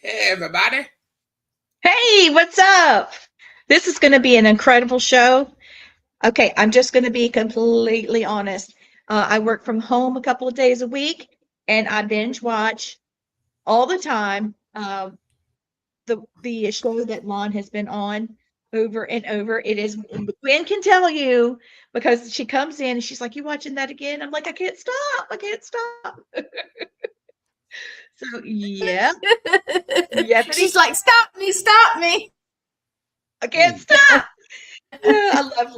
Hey, everybody. Hey, what's up? This is going to be an incredible show. Okay, I'm just going to be completely honest. I work from home a couple of days a week, and I binge watch all the time. The show that Lon has been on over and over. It is Gwen can tell you because she comes in and she's like, "You watching that again?" I'm like, "I can't stop. I can't stop." So yeah, She's Yepity, like, stop me, stop me. I can't stop. Yeah, I love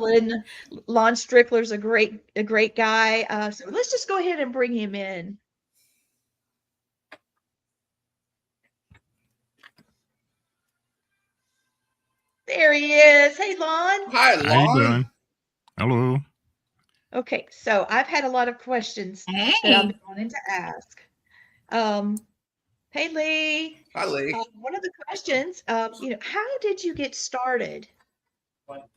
Lon Strickler's a great guy. So let's just go ahead and bring him in. There he is. Hey, Lon. Hi, How you Lon. doing? Hello. Okay, so I've had a lot of questions that I've Hey. been wanting to ask. Um, hey, Lee. Hi, Lee. One of the questions, how did you get started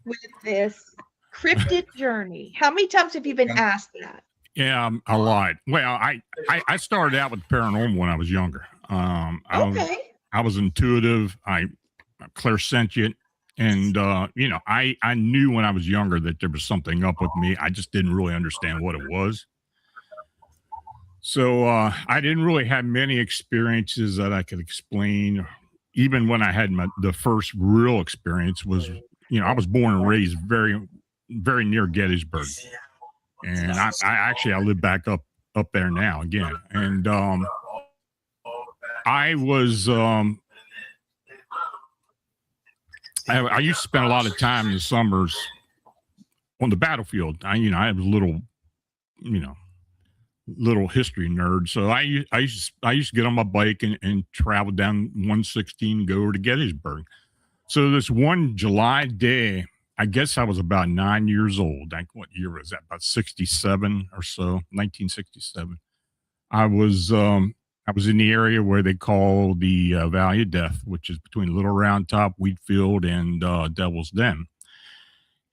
with this cryptid journey? How many times have you been asked that? Yeah, a lot. Well, I started out with paranormal when I was younger. Okay. I was intuitive. I clairsentient, and I knew when I was younger that there was something up with me. I just didn't really understand what it was. So I didn't really have many experiences that I could explain. Even when I had the first real experience was, I was born and raised very, very near Gettysburg, and I live back up there now again, and I was I used to spend a lot of time in the summers on the battlefield. I have a little, little history nerd, so I used to get on my bike and travel down 116 and go over to Gettysburg. So this one July day, I guess I was about 9 years old. What year was that? About 67 or so, 1967. I was in the area where they call the Valley of Death, which is between Little Round Top, Wheatfield, and Devil's Den.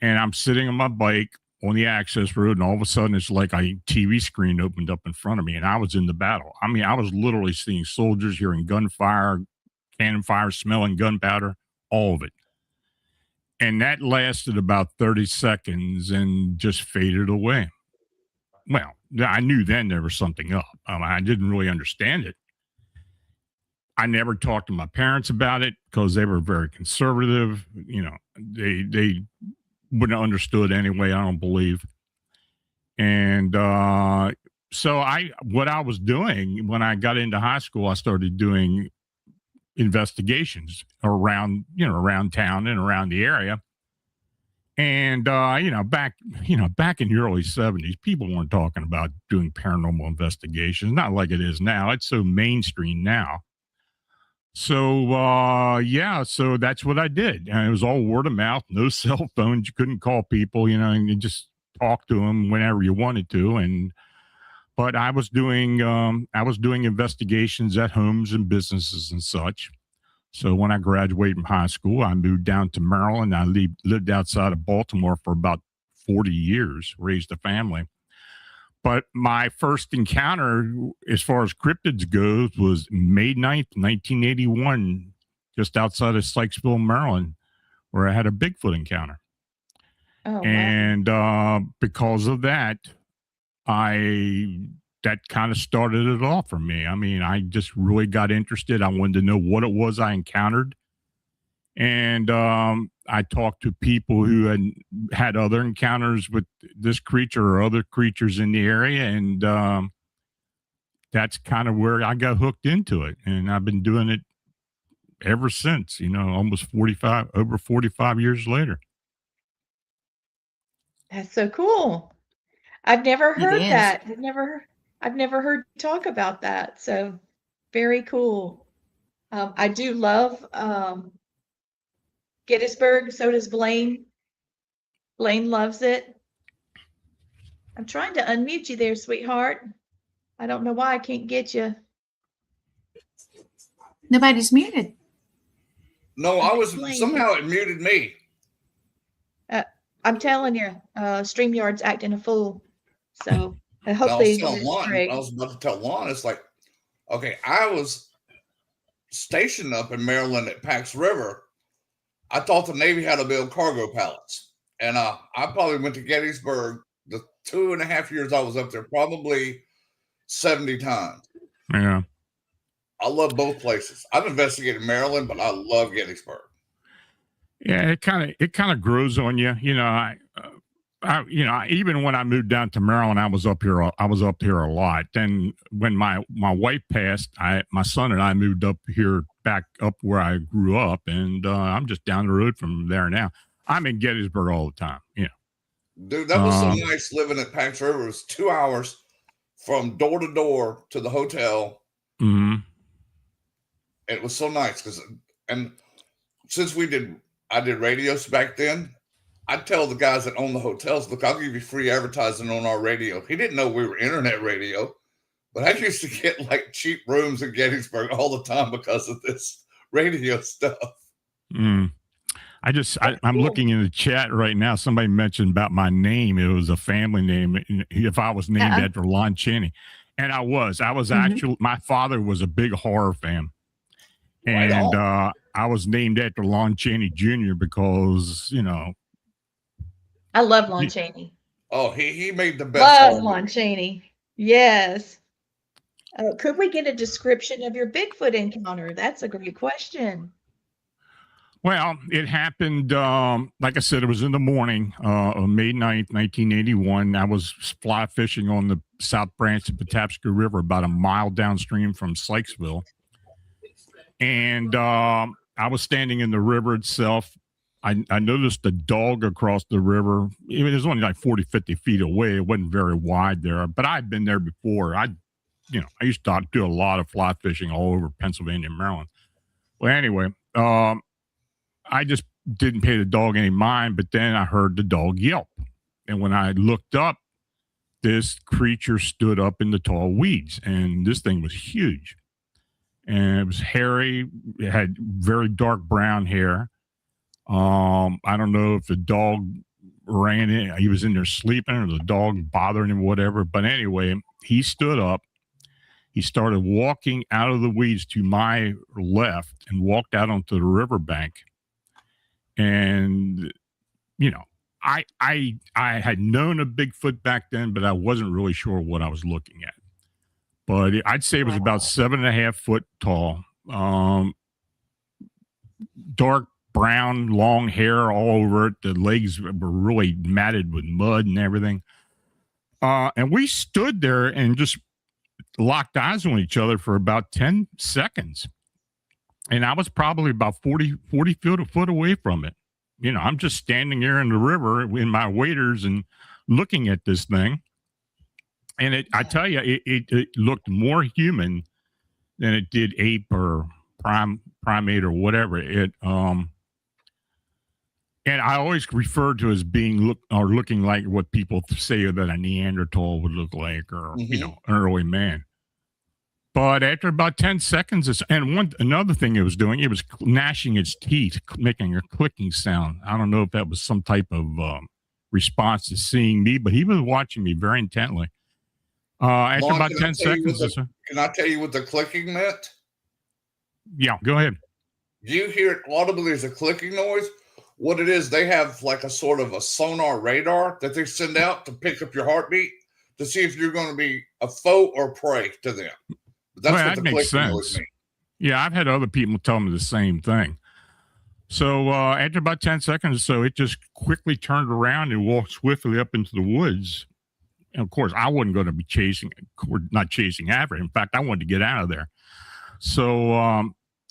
And I'm sitting on my bike on the access road, and all of a sudden it's like a TV screen opened up in front of me, and I was in the battle. I mean, I was literally seeing soldiers, hearing gunfire, cannon fire, smelling gunpowder, all of it. And that lasted about 30 seconds and just faded away. Well, I knew then there was something up. I didn't really understand it. I never talked to my parents about it because they were very conservative. They wouldn't have understood anyway, I don't believe. And so what I was doing when I got into high school, I started doing investigations around town and around the area. And back in the early 70s, people weren't talking about doing paranormal investigations, not like it is now. It's so mainstream now. So so that's what I did. And it was all word of mouth, no cell phones. You couldn't call people, and you just talk to them whenever you wanted to. But I was doing investigations at homes and businesses and such. So when I graduated from high school, I moved down to Maryland. I lived outside of Baltimore for about 40 years, raised a family. But my first encounter, as far as cryptids goes, was May 9th, 1981, just outside of Sykesville, Maryland, where I had a Bigfoot encounter. Oh, wow. And because of that, that kind of started it off for me. I mean, I just really got interested. I wanted to know what it was I encountered. And I talked to people who had other encounters with this creature or other creatures in the area. And that's kind of where I got hooked into it. And I've been doing it ever since, almost over 45 years later. That's so cool. I've never heard is. that. I've never heard you talk about that. So very cool. I do love Gettysburg. So does Blaine. Blaine loves it. I'm trying to unmute you there, sweetheart. I don't know why I can't get you. Nobody's muted. No, somehow it muted me. I'm telling you, StreamYard's acting a fool. So I hopefully was about to tell Lon, it's like, okay, I was stationed up in Maryland at Pax River, I thought the Navy had to build cargo pallets. And I probably went to Gettysburg the 2.5 years I was up there, probably 70 times. Yeah. I love both places. I've investigated Maryland, but I love Gettysburg. Yeah, it kind of grows on you. You know, even when I moved down to Maryland, I was up here a lot. Then when my wife passed, my son and I moved up here, back up where I grew up, and I'm just down the road from there now. I'm in Gettysburg all the time. Yeah, dude, that was so nice living at Pax River. It was 2 hours from door to door to the hotel. Mm-hmm. It was so nice and since I did radios back then, I'd tell the guys that own the hotels, look, I'll give you free advertising on our radio. He didn't know we were internet radio, but I used to get like cheap rooms in Gettysburg all the time because of this radio stuff. Mm. I'm looking in the chat right now. Somebody mentioned about my name. It was a family name. If I was named after Lon Chaney, and I was actually, my father was a big horror fan. And I was named after Lon Chaney Jr. because, you know. I love Lon Chaney. Oh, he made the best. Love Lon Chaney. Yes. Could we get a description of your Bigfoot encounter? That's a great question. Well, it happened, like I said, it was in the morning of May 9th, 1981. I was fly fishing on the South Branch of Patapsco River, about a mile downstream from Sykesville. And I was standing in the river itself. I noticed a dog across the river. It was only like 40, 50 feet away. It wasn't very wide there, but I'd been there before. I used to do a lot of fly fishing all over Pennsylvania and Maryland. Well, anyway, I just didn't pay the dog any mind, but then I heard the dog yelp. And when I looked up, this creature stood up in the tall weeds, and this thing was huge. And it was hairy. It had very dark brown hair. I don't know if the dog ran in, he was in there sleeping, or the dog bothering him, whatever. But anyway, he stood up. He started walking out of the weeds to my left and walked out onto the riverbank. And, you know, I had known a Bigfoot back then, but I wasn't really sure what I was looking at. But I'd say it was about 7.5 foot tall, dark brown, long hair all over it. The legs were really matted with mud and everything. And we stood there and just locked eyes on each other for about 10 seconds. And I was probably about 40 foot away from it. You know, I'm just standing there in the river in my waders and looking at this thing. And I tell you, it looked more human than it did ape or primate or whatever. And I always referred to as being looking like what people say that a Neanderthal would look like, or you know, an early man. But after about 10 seconds, another thing it was doing, it was gnashing its teeth, making a clicking sound. I don't know if that was some type of response to seeing me, but he was watching me very intently. After about 10 seconds, can I tell you what the clicking meant? Yeah, go ahead. Do you hear it audibly as a clicking noise? What it is, they have like a sort of a sonar radar that they send out to pick up your heartbeat to see if you're going to be a foe or prey to them. That's what that the makes sense. Yeah, I've had other people tell me the same thing. So after about 10 seconds or so, it just quickly turned around and walked swiftly up into the woods. And of course, I wasn't going to be not chasing after it. In fact, I wanted to get out of there. So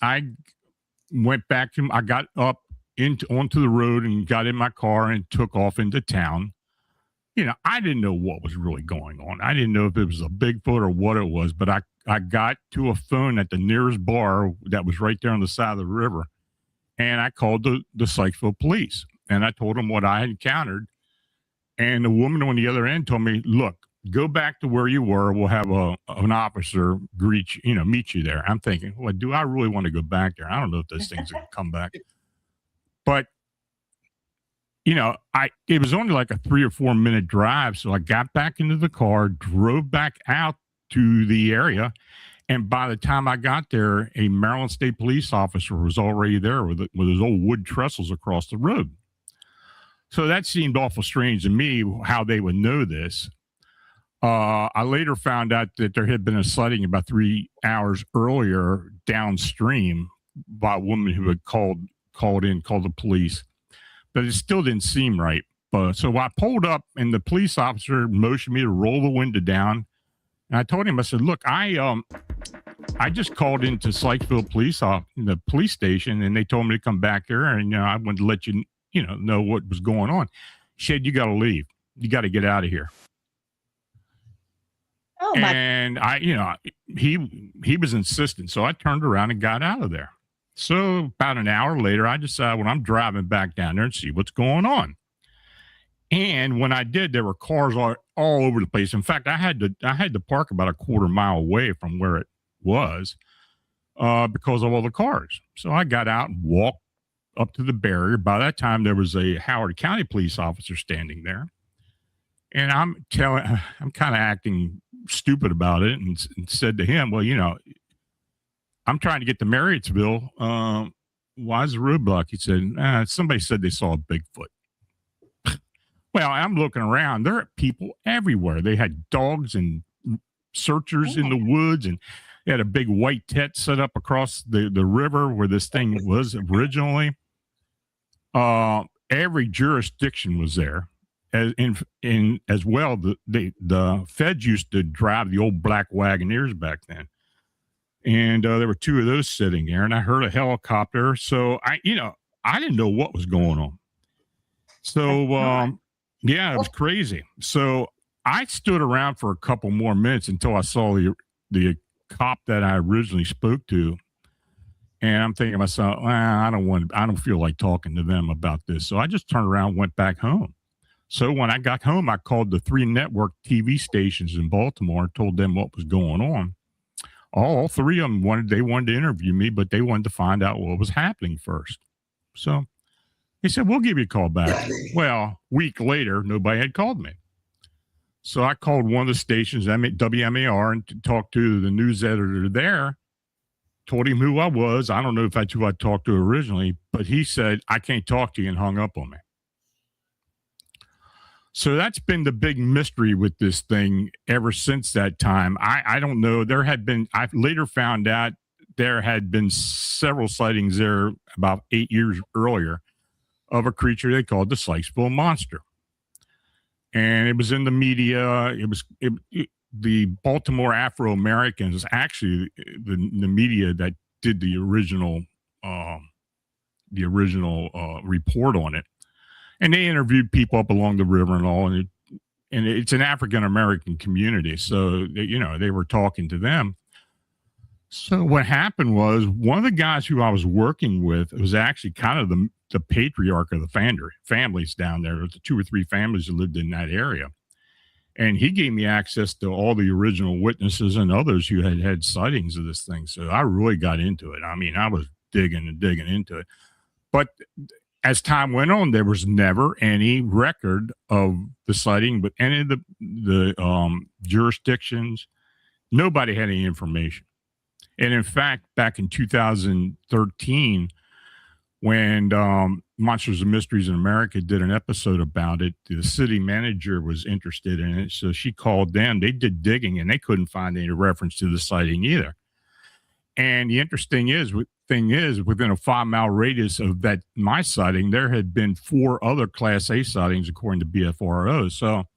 I went back I got up onto the road and got in my car and took off into town. You know, I didn't know what was really going on. I didn't know if it was a Bigfoot or what it was, but I got to a phone at the nearest bar that was right there on the side of the river. And I called the Sykesville police, and I told them what I had encountered. And the woman on the other end told me, look, go back to where you were. We'll have an officer meet you there. I'm thinking, well, do I really want to go back there? I don't know if those things are going to come back. But, you know, it was only like a 3 or 4 minute drive. So I got back into the car, drove back out to the area, And by the time I got there, a Maryland State police officer was already there with his old wood trestles across the road. So that seemed awful strange to me, how they would know this. I later found out that there had been a sighting about 3 hours earlier downstream by a woman who had called the police, but it still didn't seem right. So I pulled up, and the police officer motioned me to roll the window down. And I told him, I said, "Look, I just called into Sykesville the police station, and they told me to come back here, and I wanted to let you know what was going on." He said, "You got to leave. You got to get out of here." Oh my! And he was insistent, so I turned around and got out of there. So about an hour later, I decided, well, I'm driving back down there and see what's going on. And when I did, there were cars all over the place. In fact, I had to park about a quarter mile away from where it was because of all the cars. So I got out and walked up to the barrier. By that time, there was a Howard County police officer standing there. And I'm kind of acting stupid about it and said to him, "Well, I'm trying to get to Marriottsville. Why is the roadblock?" He said, "Somebody said they saw a Bigfoot." Well, I'm looking around. There are people everywhere. They had dogs and searchers in the woods, and they had a big white tent set up across the river where this thing was originally. Every jurisdiction was there. As well, the feds used to drive the old black Wagoneers back then. And there were 2 of those sitting there, and I heard a helicopter. So I didn't know what was going on. So, yeah, it was crazy. So I stood around for a couple more minutes until I saw the cop that I originally spoke to. And I'm thinking to myself, I don't feel like talking to them about this. So I just turned around and went back home. So when I got home, I called the 3 network TV stations in Baltimore and told them what was going on. All 3 of them wanted to interview me, but they wanted to find out what was happening first. So he said, "We'll give you a call back." Well, a week later, nobody had called me. So I called one of the stations, WMAR, and talked to the news editor there, told him who I was. I don't know if that's who I talked to originally, but he said, "I can't talk to you," and hung up on me. So that's been the big mystery with this thing ever since that time. I don't know. I later found out there had been several sightings there about 8 years earlier of a creature they called the Sykesville Monster. And it was in the media. The Baltimore Afro-Americans, actually the media that did the original report on it. And they interviewed people up along the river and all, and it's an African-American community. So, they were talking to them. So what happened was one of the guys who I was working with was actually kind of the patriarch of the families down there. There was 2 or 3 families that lived in that area. And he gave me access to all the original witnesses and others who had sightings of this thing. So I really got into it. I mean, I was digging into it. But as time went on, there was never any record of the sighting, but any of the jurisdictions, nobody had any information. And in fact, back in 2013, when Monsters and Mysteries in America did an episode about it, the city manager was interested in it. So she called them. They did digging, and they couldn't find any reference to the sighting either. And the interesting thing is, within a 5-mile radius of my sighting, there had been 4 other Class A sightings, according to BFRO. So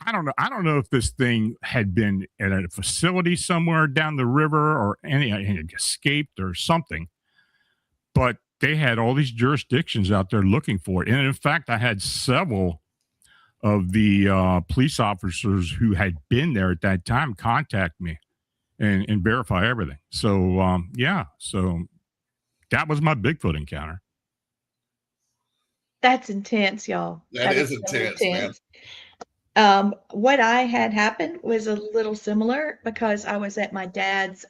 I don't know if this thing had been at a facility somewhere down the river or any escaped or something, but they had all these jurisdictions out there looking for it. And in fact, I had several of the police officers who had been there at that time contact me and verify everything. So, so that was my Bigfoot encounter. That's intense, y'all. That is intense, man. What I had happened was a little similar because I was at my dad's.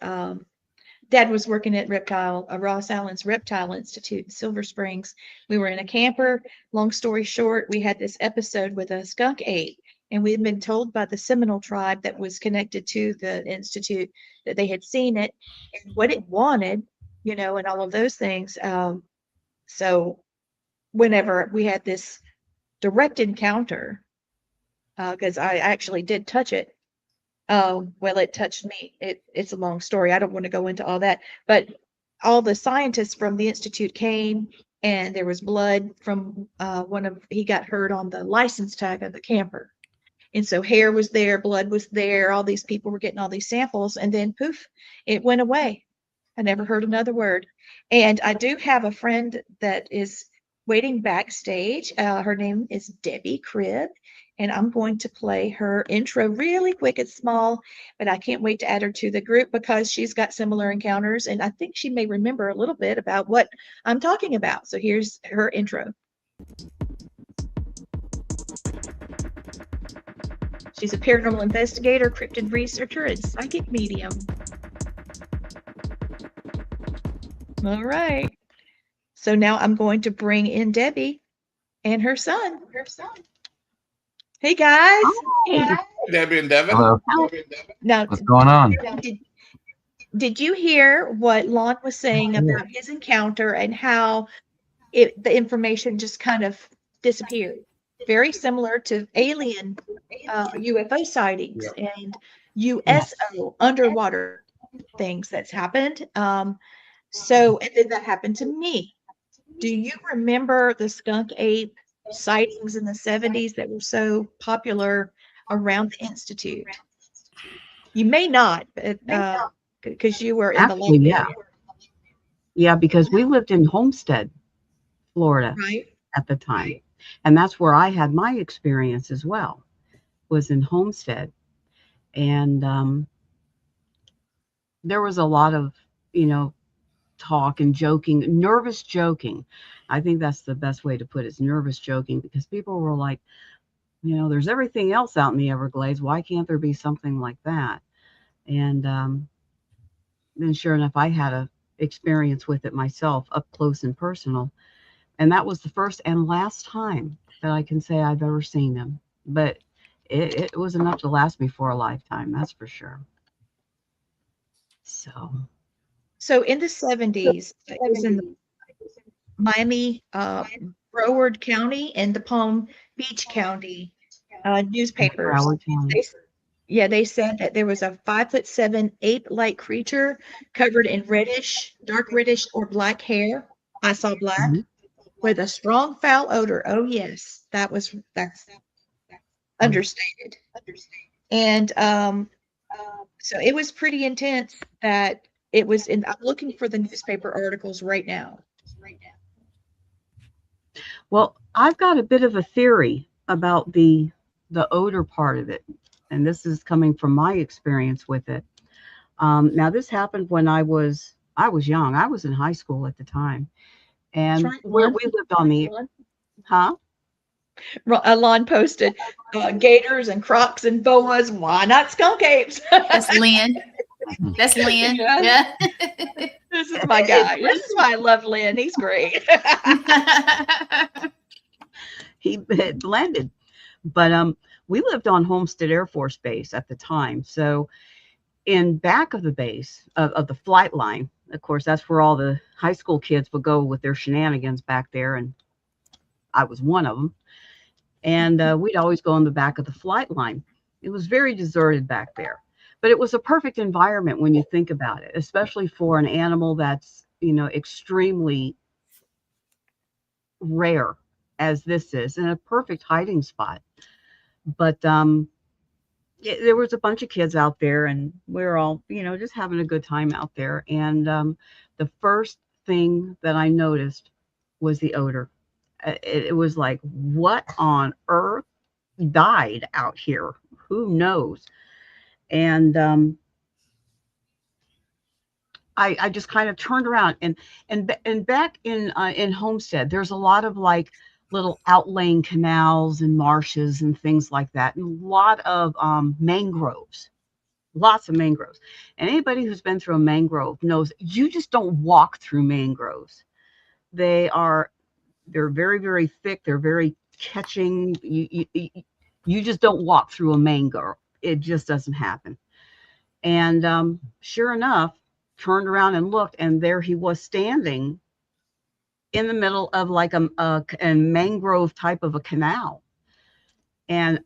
Dad was working at Ross Allen's Reptile Institute in Silver Springs. We were in a camper. Long story short, we had this episode with a skunk ape, And we had been told by the Seminole tribe that was connected to the Institute that they had seen it and what it wanted, you know, and all of those things. So whenever we had this direct encounter, because I actually did touch it. Well, it touched me. It's a long story. I don't want to go into all that, but all the scientists from the Institute came, and there was blood from he got hurt on the license tag of the camper. And so hair was there, blood was there. All these people were getting all these samples, and then poof, it went away. I never heard another word. And I do have a friend that is waiting backstage. Her name is Debbie Cribb, and I'm going to play her intro really quick. It's small, but I can't wait to add her to the group because she's got similar encounters, and I think she may remember a little bit about what I'm talking about. So here's her intro. She's a paranormal investigator, cryptid researcher, and psychic medium. All right. So now I'm going to bring in Debbie and her son. Hey, guys. Hey. Debbie and Devin. Hello. Now, What's going on? did you hear what Lon was saying about his encounter and how the information just kind of disappeared? Very similar to alien UFO sightings and USO underwater things that's happened. So, and then that happened to me. Do you remember the skunk ape sightings in the 70s that were so popular around the Institute? You may not, because you were in Actually, the yeah. Yeah, because we lived in Homestead, Florida right? at the time. And that's where I had my experience as well, was in Homestead. And there was a lot of, talk and joking, nervous joking. I think that's the best way to put it, is nervous joking, because people were like, there's everything else out in the Everglades. Why can't there be something like that? And then sure enough, I had a experience with it myself, up close and personal. And that was the first and last time that I can say I've ever seen them. But it was enough to last me for a lifetime, that's for sure. So in the 70s, it was in the Miami, Broward County and the Palm Beach County newspapers. They said that there was a 5'7" ape-like creature covered in dark reddish or black hair. I saw black with a strong foul odor. Oh yes, that's understated. And so it was pretty intense. That it was I'm looking for the newspaper articles right now. Well, I've got a bit of a theory about the odor part of it, and this is coming from my experience with it. Now, this happened when I was young. I was in high school at the time, and where we lived on the Lon posted gators and crocs and boas. Why not skunk apes? That's Lynn. That's Lynn. Yeah. This is my guy. This is why I love Lynn. He's great. He blended. But we lived on Homestead Air Force Base at the time. So in back of the base of the flight line, of course, that's where all the high school kids would go with their shenanigans back there. And I was one of them. And we'd always go in the back of the flight line. It was very deserted back there. But it was a perfect environment when you think about it, especially for an animal that's, extremely rare as this is, and a perfect hiding spot. But there was a bunch of kids out there, and we were all, just having a good time out there. And the first thing that I noticed was the odor. It was like, what on earth died out here? Who knows? And I just kind of turned around and back in Homestead, there's a lot of like little outlaying canals and marshes and things like that, and a lot of mangroves, lots of mangroves. And anybody who's been through a mangrove knows you just don't walk through mangroves. They're very, very thick. They're very catching. You just don't walk through a mangrove. It just doesn't happen. And sure enough, turned around and looked, and there he was standing in the middle of like a mangrove type of a canal. And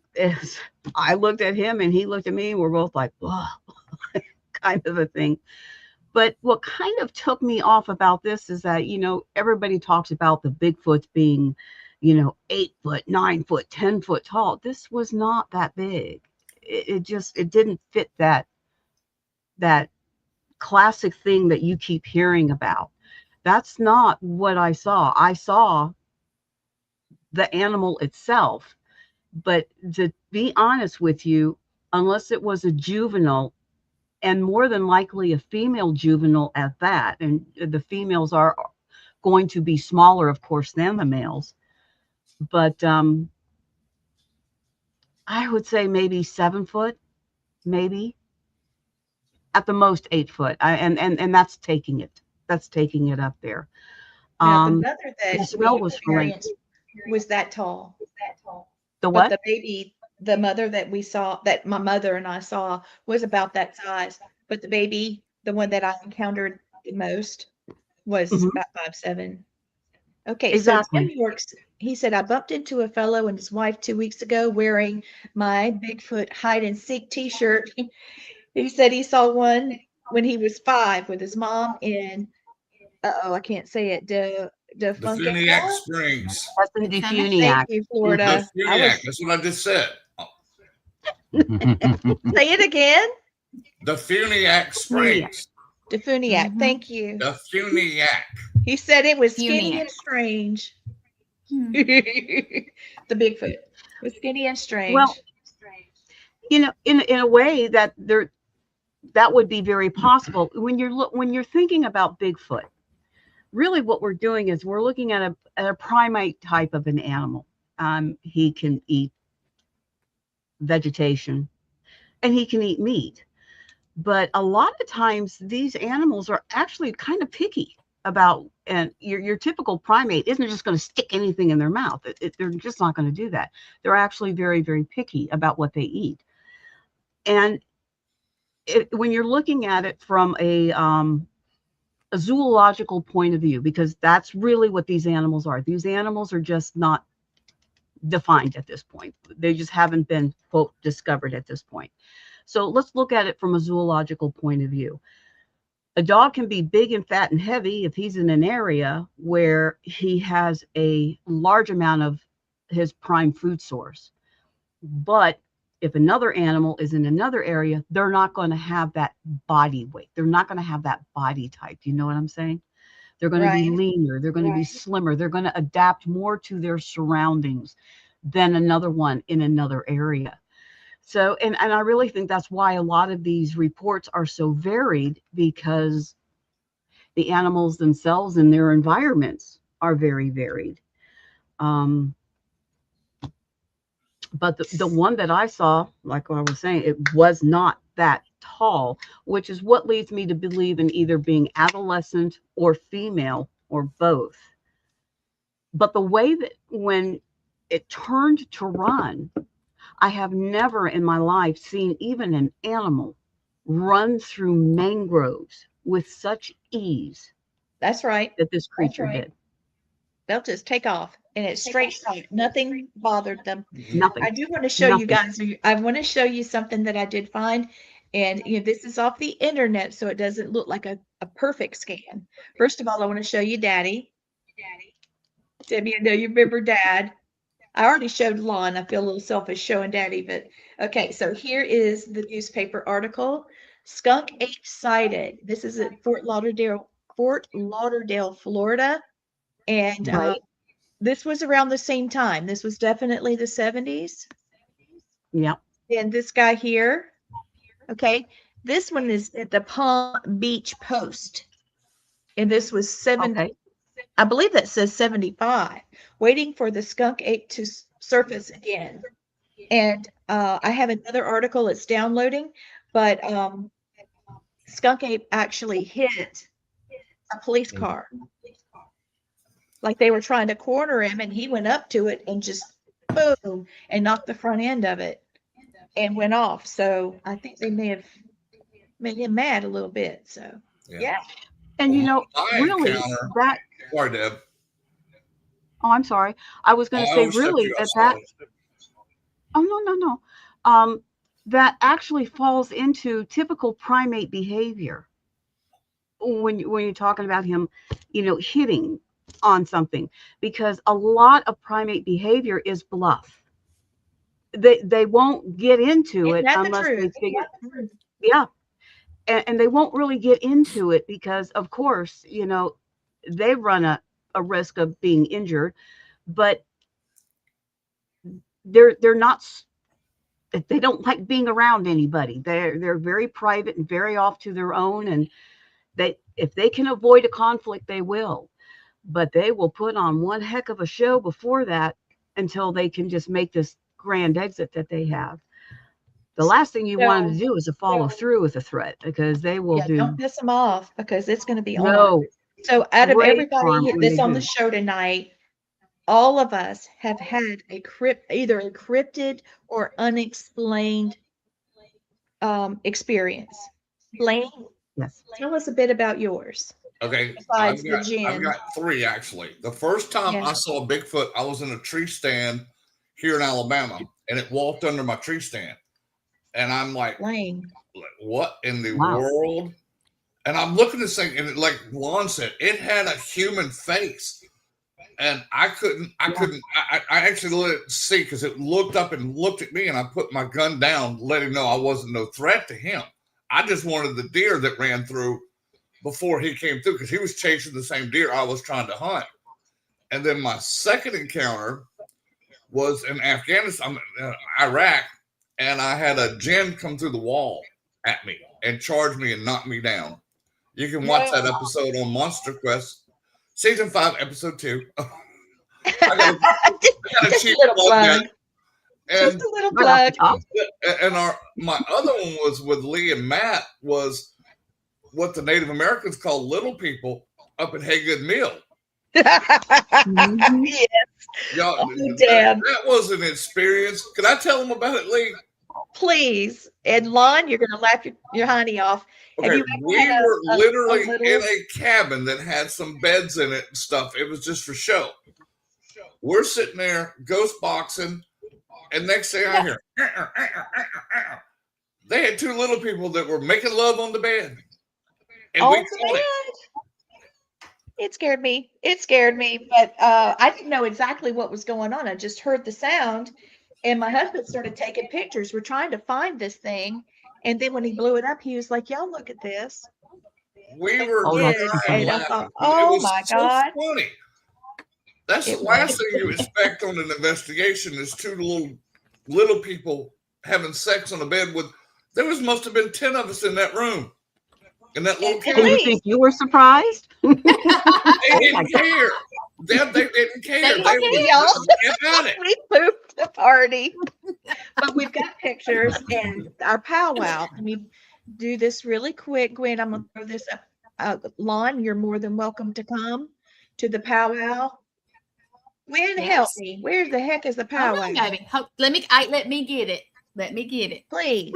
I looked at him and he looked at me, and we're both like, whoa, kind of a thing. But what kind of took me off about this is that, everybody talks about the Bigfoots being, 8 foot, 9 foot, 10 foot tall. This was not that big. It didn't fit that classic thing that you keep hearing about. That's not what I saw. I saw the animal itself. But to be honest with you, unless it was a juvenile, and more than likely a female juvenile at that, and the females are going to be smaller, of course, than the males, but I would say maybe 7 foot, maybe at the most 8 foot. And that's taking it. That's taking it up there. Now, the mother The that smell we was experienced was that tall. The But what? the baby, the mother that we saw, that my mother and I saw, was about that size. But the baby, the one that I encountered the most, was Mhm. about 5'7". Okay, Exactly. so Tim works. He said, I bumped into a fellow and his wife 2 weeks ago wearing my Bigfoot hide and seek T-shirt. He said he saw one when he was 5 with his mom in, I can't say it, The Defunct. Funiac Springs. That's in It's Defuniac. Thank you, The Florida. I was Funiac. That's what I just said. say it again. The Funiac Springs. Defuniac. Mhm. Thank you. The Funiac. He said it was skinny Funiac. and strange. Hmm. The Bigfoot was skinny and strange. Well, in a way that would be very possible. When you're thinking about Bigfoot, really what we're doing is we're looking at a primate type of an animal. He can eat vegetation and he can eat meat. But a lot of times these animals are actually kind of picky about, and your typical primate isn't just going to stick anything in their mouth. They're just not going to do that. They're actually very, very picky about what they eat. And when you're looking at it from a zoological point of view, because that's really what these animals are. These animals are just not defined at this point. They just haven't been, quote, discovered at this point. So let's look at it from a zoological point of view. A dog can be big and fat and heavy if he's in an area where he has a large amount of his prime food source. But if another animal is in another area, they're not going to have that body weight. They're not going to have that body type. You know what I'm saying? They're going to be Right. leaner. They're going to be slimmer. They're going to adapt more to their surroundings than another one in another area. So, and I really think that's why a lot of these reports are so varied, because the animals themselves and their environments are very varied. But the one that I saw, like I was saying, it was not that tall, which is what leads me to believe in either being adolescent or female or both. But the way that when it turned to run, I have never in my life seen even an animal run through mangroves with such ease That's right. that this creature right. did. They'll just take off, and it's straight shot. Nothing bothered them. Nothing. I do want to show you Nothing. guys. I want to show you something that I did find, and this is off the internet, so it doesn't look like a perfect scan. First of all, I want to show you Daddy. Debbie, I know you remember Dad. I already showed Lon. I feel a little selfish showing Daddy, but okay. So here is the newspaper article. Skunk ape sighted. This is at Fort Lauderdale, Florida, and Right. this was around the same time. This was definitely the 70s. Yeah. And this guy here, okay, this one is at the Palm Beach Post, and this was 70. Okay. I believe that says 75, waiting for the skunk ape to surface again. And I have another article it's downloading, but skunk ape actually hit a police car. Like they were trying to corner him, and he went up to it and just boom, and knocked the front end of it and went off. So I think they may have made him mad a little bit. So yeah. And you know, my really, encounter- that. Sorry, Deb. Oh, I'm sorry. I was going to I say, overstepped really, you. I'm that. sorry. Oh, no. That actually falls into typical primate behavior when you're talking about him, you know, hitting on something, because a lot of primate behavior is bluff. They won't get into it Isn't that the unless they truth? figure, yeah, and they won't really get into it because, of course, you know, they run a risk of being injured, but they're not. They don't like being around anybody. They're very private and very off to their own, and if they can avoid a conflict, they will. But they will put on one heck of a show before that until they can just make this grand exit that they have. The last thing you want them to do is to follow through with a threat, because they will Yeah, don't piss them off because it's going to be on. no. So out of great everybody harm when that's they on do. the show tonight, all of us have had either a cryptid or unexplained experience. Blaine, Yes. tell us a bit about yours. Okay, Besides the I've gin. got 3 actually. The first time Yeah. I saw Bigfoot, I was in a tree stand here in Alabama, and it walked under my tree stand, and I'm like, Blaine. what in the Wow. world? And I'm looking at this thing, and like Lon said, it had a human face, and I actually let it see, because it looked up and looked at me, and I put my gun down, let him know I wasn't no threat to him. I just wanted the deer that ran through before he came through, because he was chasing the same deer I was trying to hunt. And then my second encounter was in Afghanistan, Iraq, and I had a gin come through the wall at me and charge me and knock me down. You can watch that episode on Monster Quest, season 5, episode 2. Just a little plug. Just a little plug. And my other one was with Lee and Matt, was what the Native Americans call little people up at Haygood Mill. Mhm. Yes. Y'all, Oh, damn. that was an experience. Could I tell them about it, Lee? Please. And Lon, you're going to laugh your honey off. Have Okay, you ever we had were literally little- in a cabin that had some beds in it and stuff. It was just for show. We're sitting there ghost boxing, and next thing I hear, they had 2 little people that were making love on the bed. And we caught it. It scared me. It scared me, but I didn't know exactly what was going on. I just heard the sound, and my husband started taking pictures. We're trying to find this thing, and then when he blew it up, he was like, "Y'all look at this." We were And I laughing. thought, It "Oh was my so God!" funny. That's the last thing you expect on an investigation is 2 little people having sex on a bed with. Must have been 10 of us in that room. In that little And cabin. you think you were surprised? They didn't care. They didn't care. They were just about it. We pooped the party, but we've got pictures and our powwow. Let me do this really quick, Gwen. I'm gonna throw this up. Lon, you're more than welcome to come to the powwow. Gwen, help me. Where the heck is the Hold powwow? on, baby. Let me get it. Let me get it. Please,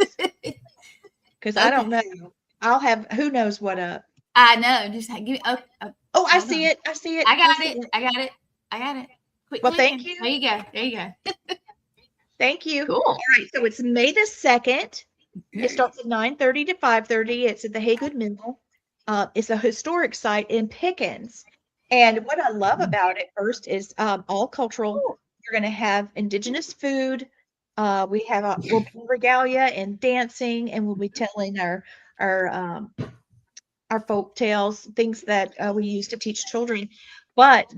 because I don't know. I'll have who knows what up. I know. Just give me. Oh, I see it. I see it. I got see it. I got it. I got it. Quit Well, clicking. thank you. There you go. There you go. Thank you. Cool. All right, so it's May the 2nd. It starts at 9:30 to 5:30. It's at the Haygood Mill. It's a historic site in Pickens. And what I love about it first is all cultural. You're going to have indigenous food. We have we'll be regalia and dancing, and we'll be telling our folk tales, things that we use to teach children. But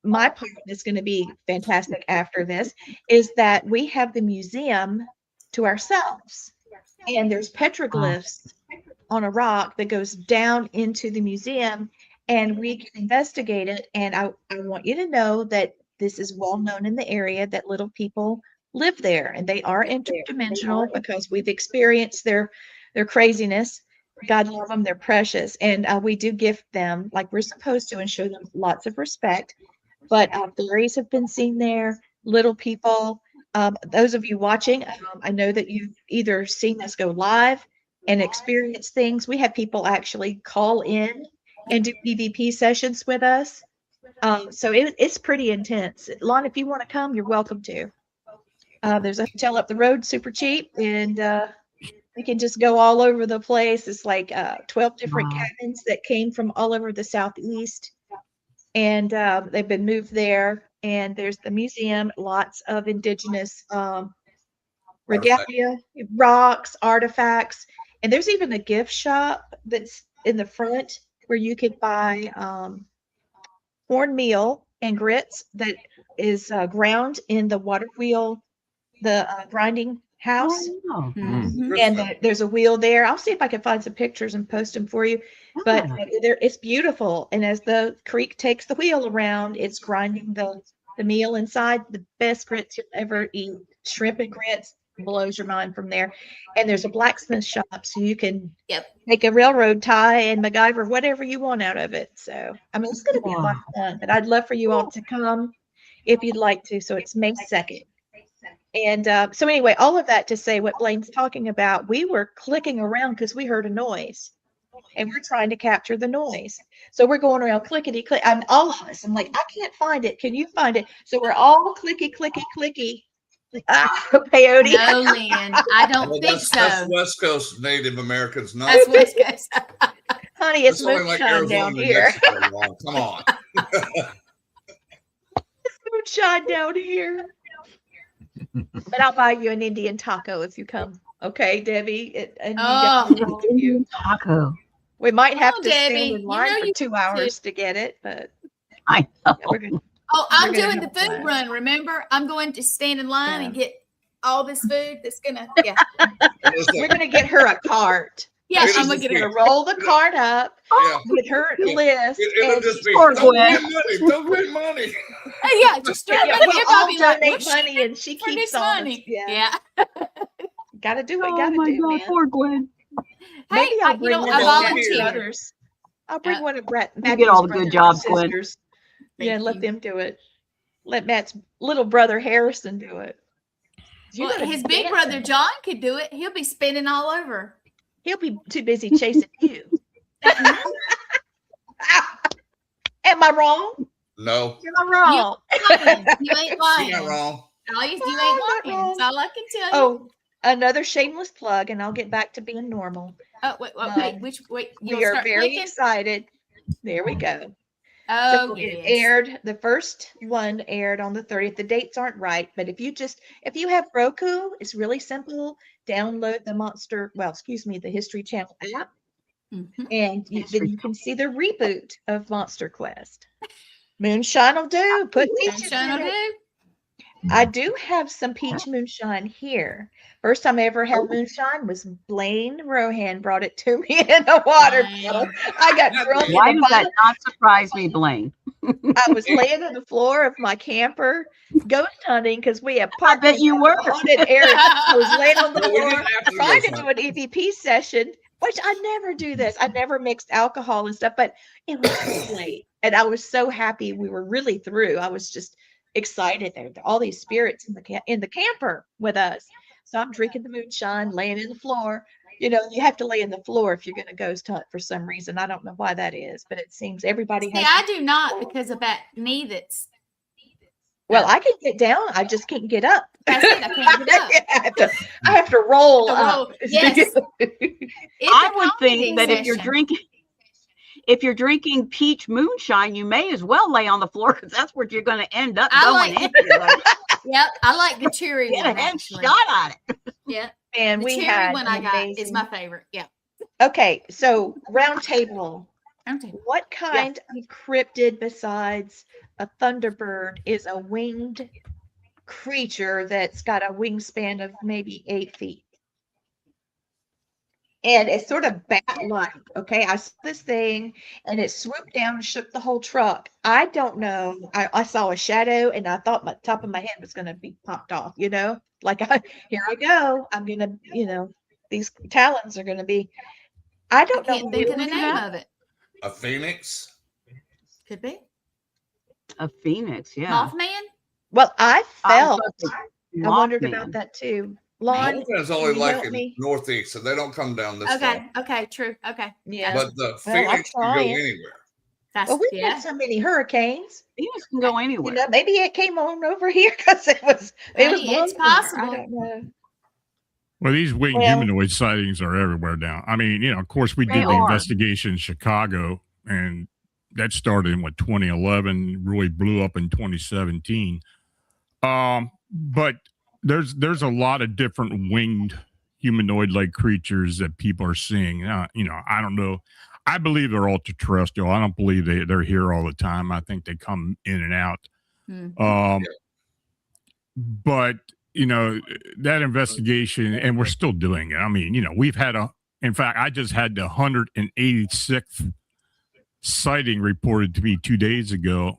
my part that's going to be fantastic after this is that we have the museum to ourselves, and there's petroglyphs on a rock that goes down into the museum, and we can investigate it. And I want you to know that this is well known in the area that little people live there, and they are interdimensional because we've experienced their craziness. God love them, they're precious, and we do gift them like we're supposed to and show them lots of respect. But fairies have been seen there. little people. Those of you watching, I know that you've either seen us go live and experience things. We have people actually call in and do PvP sessions with us. So it's pretty intense. Lon, if you want to come, you're welcome to. There's a hotel up the road, super cheap, and we can just go all over the place. It's like 12 different Wow. cabins that came from all over the Southeast, and they've been moved there. And there's the museum, lots of indigenous regalia, rocks, artifacts, and there's even a gift shop that's in the front where you could buy cornmeal and grits that is ground in the water wheel, the grinding house. Oh, Mhm. And there's a wheel there. I'll see if I can find some pictures and post them for you. But yeah. it's beautiful. And as the creek takes the wheel around, it's grinding the meal inside. The best grits you'll ever eat. Shrimp and grits blows your mind from there. And there's a blacksmith shop, so you can take a railroad tie and MacGyver whatever you want out of it. So I mean, it's going to be a lot of fun. But I'd love for you all to come if you'd like to. So it's May 2nd. And so anyway, all of that to say what Blaine's talking about, we were clicking around because we heard a noise and we're trying to capture the noise. So we're going around clickety click. And all of us, I'm like, I can't find it. Can you find it? So we're all clicky, clicky, clicky. Peyote. No, Lynn, I don't think that's so. West Coast Native Americans. Not That's West Coast. Honey, it's It's only like moonshine Arizona down and here. Mexico, Lon. Come on. It's moonshine down here. But I'll buy you an Indian taco if you come. Okay, Debbie? And you Taco. We might have Oh, to Debbie, stand in you line know for you 2 could. hours to get it, but I know. we're gonna, Oh, I'm We're gonna doing the have food fun. run. Remember, I'm going to stand in line and get all this food. That's gonna, we're gonna get her a cart. yeah. It I'm is gonna get We're her. gonna roll the cart up Yeah. with her list. It'll and just be Poor don't Gwen. pay money. Don't pay money. Yeah, just straight yeah, money. we'll Everybody all be like, donate "What's money, and she for keeps this on. money?" Yeah, Yeah. gotta do what Oh gotta my do, God, man. poor Gwen. Maybe Hey, I'll bring one I of volunteer. Matt's volunteer. brothers. I'll bring one of get Matthew's all the brothers good or jobs, Gwen. sisters. Yeah, Thank let you. them do it. Let Matt's little brother Harrison do it. You Well, gotta his be big dancing. brother John could do it. He'll be spinning all over. He'll be too busy chasing you. Am I wrong? No, Am I wrong? You ain't you're lying. not wrong. You ain't I'm not lying. wrong. That's all I can tell you. Oh, another shameless plug, and I'll get back to being normal. Wait, wait. We You'll are start very clicking? excited. There we go. Oh, So it yes. aired, the first one aired on the 30th. The dates aren't right, but if you have Roku, it's really simple. Download the History Channel app, Mhm. and then you can see the reboot of Monster Quest. Moonshine will do. Put peaches Moonshine in will it. do. I do have some peach moonshine here. First time I ever had moonshine was Blaine Rohan brought it to me in a water bottle. I got drunk Why in a does that bottle. not surprise me, Blaine? I was laying on the floor of my camper ghost hunting because we have I parked bet you in were. a haunted area. I was laying on the Well, we floor didn't have to trying go to do an EVP session, which I never do this. I never mixed alcohol and stuff, but it was too late. And I was so happy we were really through. I was just excited. There were all these spirits in the camper with us. So I'm drinking the moonshine, laying in the floor. You know, you have to lay in the floor if you're going to ghost hunt for some reason. I don't know why that is, but it seems everybody See, has. I do not because of that knee that's. Well, I can get down. I just can't get up. That's it. I can't get up. I have to roll To up. roll, yes. It's I a would think comforting that if you're drinking peach moonshine, you may as well lay on the floor because that's where you're going to end up I going like- anyway. Yep, I like the cherry Get one a head actually. shot at it. Yeah, And the we cherry had one an I got amazing- is my favorite. Yeah. Okay, so round table. Okay. What kind of cryptid besides a thunderbird is a winged creature that's got a wingspan of maybe 8 feet? And it's sort of bat-like. Okay, I saw this thing and it swooped down and shook the whole truck. I don't know. I saw a shadow and I thought my top of my head was going to be popped off, you know, like here I go. I'm going to, these talons are going to be, I I don't know. can't think of the what- name of it. A phoenix. Could be A phoenix, yeah. Mothman. Well, I felt, thought they I mothman. wondered about that too. Lon, Mothman's can only you like help in me? northeast, so they don't come down this Okay. far. Okay. True. Okay. Yeah. But the Well, I'm Phoenix can go trying. anywhere. That's Well, we've yeah. had so many hurricanes. Venus can go You anywhere. know, maybe it came on over here because it was Honey, blowing it's there. I possible. don't know. Well, these winged Well- humanoid sightings are everywhere now. I mean, of course, we They did the are. investigation in Chicago, and that started in 2011, really blew up in 2017. But there's a lot of different winged humanoid-like creatures that people are seeing. I don't know. I believe they're ultra-terrestrial. I don't believe they're here all the time. I think they come in and out. Mhm. But that investigation, and we're still doing it. I mean, we've had in fact, I just had the 186th sighting reported to me 2 days ago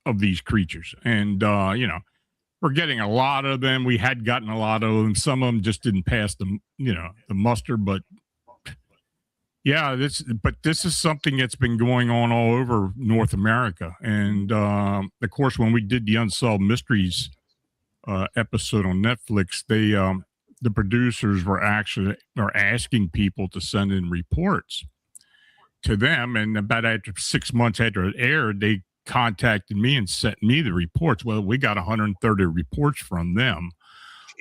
of these creatures. And, we're getting a lot of them. We had gotten a lot of them. Some of them just didn't pass the muster, but yeah, this is something that's been going on all over North America. And, of course, when we did the Unsolved Mysteries episode on Netflix, the producers are asking people to send in reports to them. And about 6 months after it aired, they contacted me and sent me the reports. Well, we got 130 reports from them.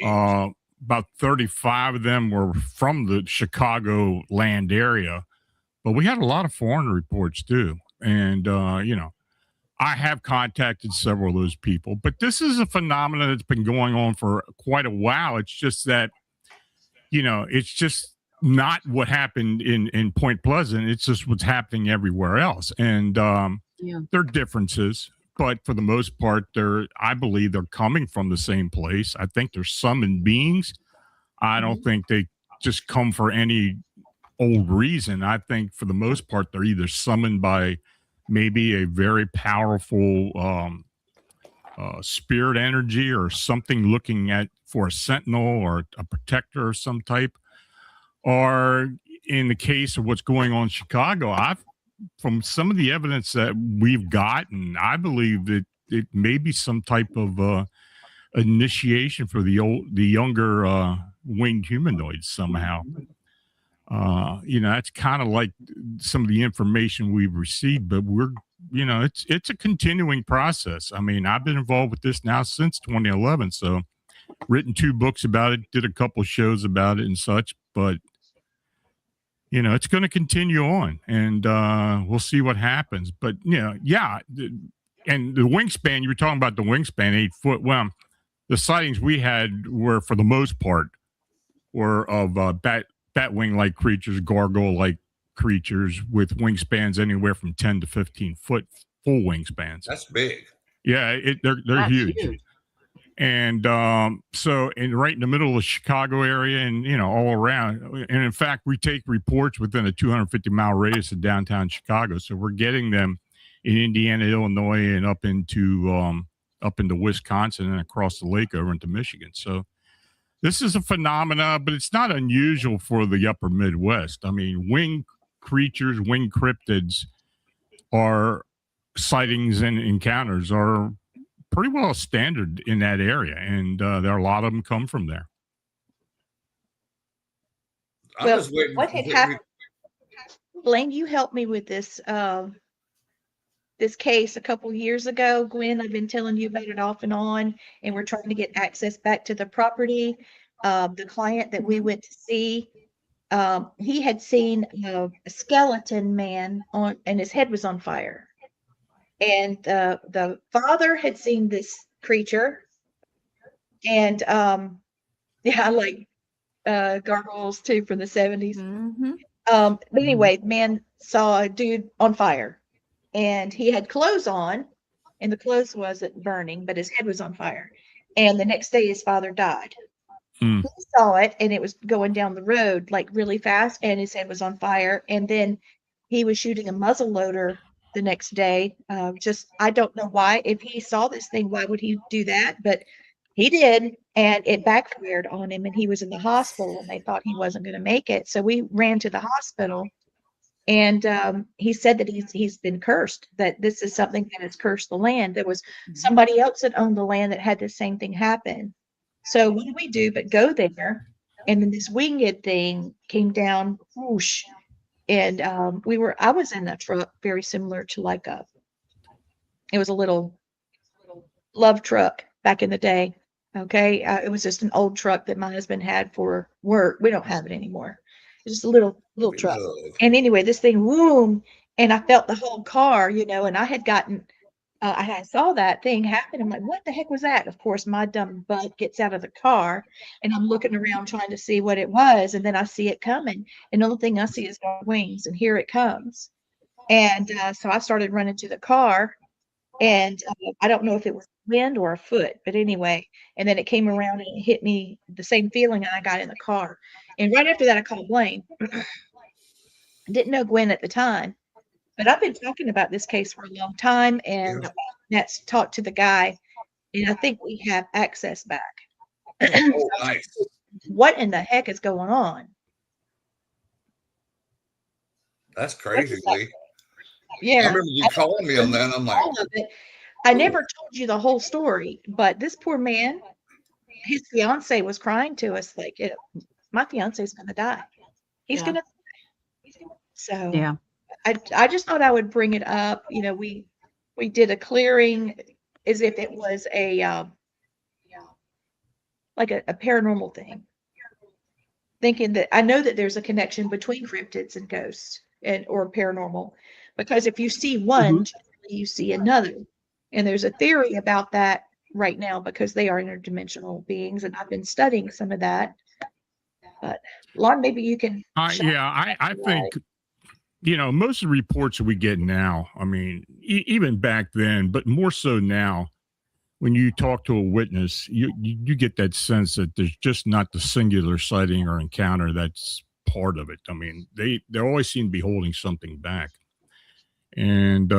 About 35 of them were from the Chicago land area, but we had a lot of foreign reports too. And, I have contacted several of those people, but this is a phenomenon that's been going on for quite a while. It's just that, it's just not what happened in Point Pleasant. It's just what's happening everywhere else. And there are differences, but for the most part, I believe they're coming from the same place. I think they're summoned beings. I don't think they just come for any old reason. I think for the most part, they're either summoned by maybe a very powerful spirit energy or something looking for a sentinel or a protector of some type. Or in the case of what's going on in Chicago, from some of the evidence that we've gotten, I believe that it may be some type of initiation for the younger winged humanoids somehow. That's kind of like some of the information we've received, but it's a continuing process. I mean, I've been involved with this now since 2011, so written 2 books about it, did a couple of shows about it and such, but it's going to continue on, and we'll see what happens. But and the wingspan, you were talking about the wingspan, 8 foot. Well, the sightings we had were, for the most part, were of bat-wing-like creatures, gargoyle-like creatures with wingspans anywhere from 10 to 15 foot, full wingspans. That's big. Yeah, they're huge. And so right in the middle of the Chicago area and, all around. And in fact, we take reports within a 250-mile radius of downtown Chicago. So we're getting them in Indiana, Illinois, and up into Wisconsin and across the lake over into Michigan. So this is a phenomena, but it's not unusual for the upper Midwest. I mean, winged creatures, winged cryptids sightings and encounters are pretty well standard in that area, and there are a lot of them come from there. I'm Well, just waiting. what had happened? Blaine, you helped me with this this case a couple years ago. Gwen, I've been telling you about it off and on, and we're trying to get access back to the property. The client that we went to see, he had seen a skeleton man and his head was on fire. And the father had seen this creature, and I like gargoyles too from the 70s. Mm-hmm. But anyway, man saw a dude on fire, and he had clothes on, and the clothes wasn't burning, but his head was on fire. And the next day, his father died. He saw it, and it was going down the road like really fast, and his head was on fire. And then he was shooting a muzzle loader the next day. I don't know why. If he saw this thing, why would he do that? But he did, and it backfired on him, and he was in the hospital, and they thought he wasn't going to make it. So we ran to the hospital, And he said that he's been cursed, that this is something that has cursed the land. There was somebody else that owned the land that had the same thing happen. So what do we do but go there? And then this winged thing came down, whoosh. And I was in a truck very similar to like it was a little love truck back in the day. Okay. It was just an old truck that my husband had for work. We don't have it anymore. It's just a little truck. And anyway, this thing, boom, and I felt the whole car, and I had gotten, I saw that thing happen. I'm like, what the heck was that? Of course, my dumb butt gets out of the car and I'm looking around trying to see what it was. And then I see it coming. And the only thing I see is wings, and here it comes. And so I started running to the car, and I don't know if it was wind or a foot, but anyway, and then it came around and it hit me, the same feeling I got in the car. And right after that, I called Blaine. Didn't know Gwen at the time, but I've been talking about this case for a long time, and that's talked to the guy, and I think we have access back. Oh, nice. What in the heck is going on? That's crazy, Lee. Yeah. I remember you calling me on that, and I'm like, all of it. I never told you the whole story, but this poor man, his fiance was crying to us like, my fiance is going to die. He's going to die. So Yeah. I just thought I would bring it up. We did a clearing as if it was like a paranormal thing, thinking that I know that there's a connection between cryptids and ghosts or paranormal, because if you see one, you see another. And there's a theory about that right now because they are interdimensional beings, and I've been studying some of that. But Lon, maybe you can. I think, most of the reports that we get now, I mean, even back then, but more so now, when you talk to a witness, you get that sense that there's just not the singular sighting or encounter that's part of it. I mean, they always seem to be holding something back. And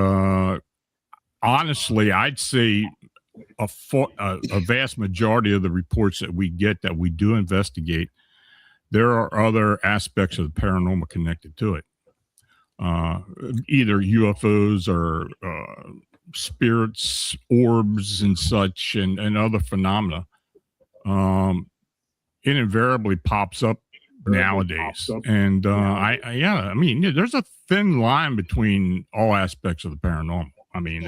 honestly, I'd say a vast majority of the reports that we get, that we do investigate, there are other aspects of the paranormal connected to it. Either UFOs or spirits, orbs, and such, and other phenomena. It invariably pops up nowadays. And I mean, there's a thin line between all aspects of the paranormal. I mean,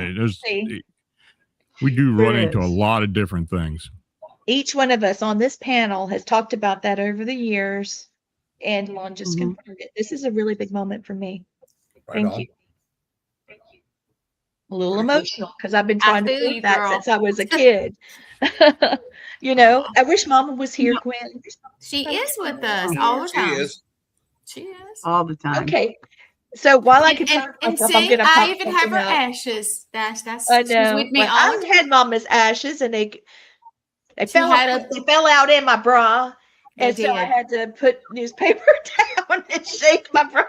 we do run into a lot of different things. Each one of us on this panel has talked about that over the years, and Lon just confirmed it. This is a really big moment for me. Thank you. A little emotional because I've been trying to do that since I was a kid. I wish Mama was here, Gwen. She is with us all the time. She is all the time. Okay. So while I can I even have her ashes. That's I know. She's with me all the time. I had Mama's ashes, and they fell out in my bra. And so I had to put newspaper down and shake my bra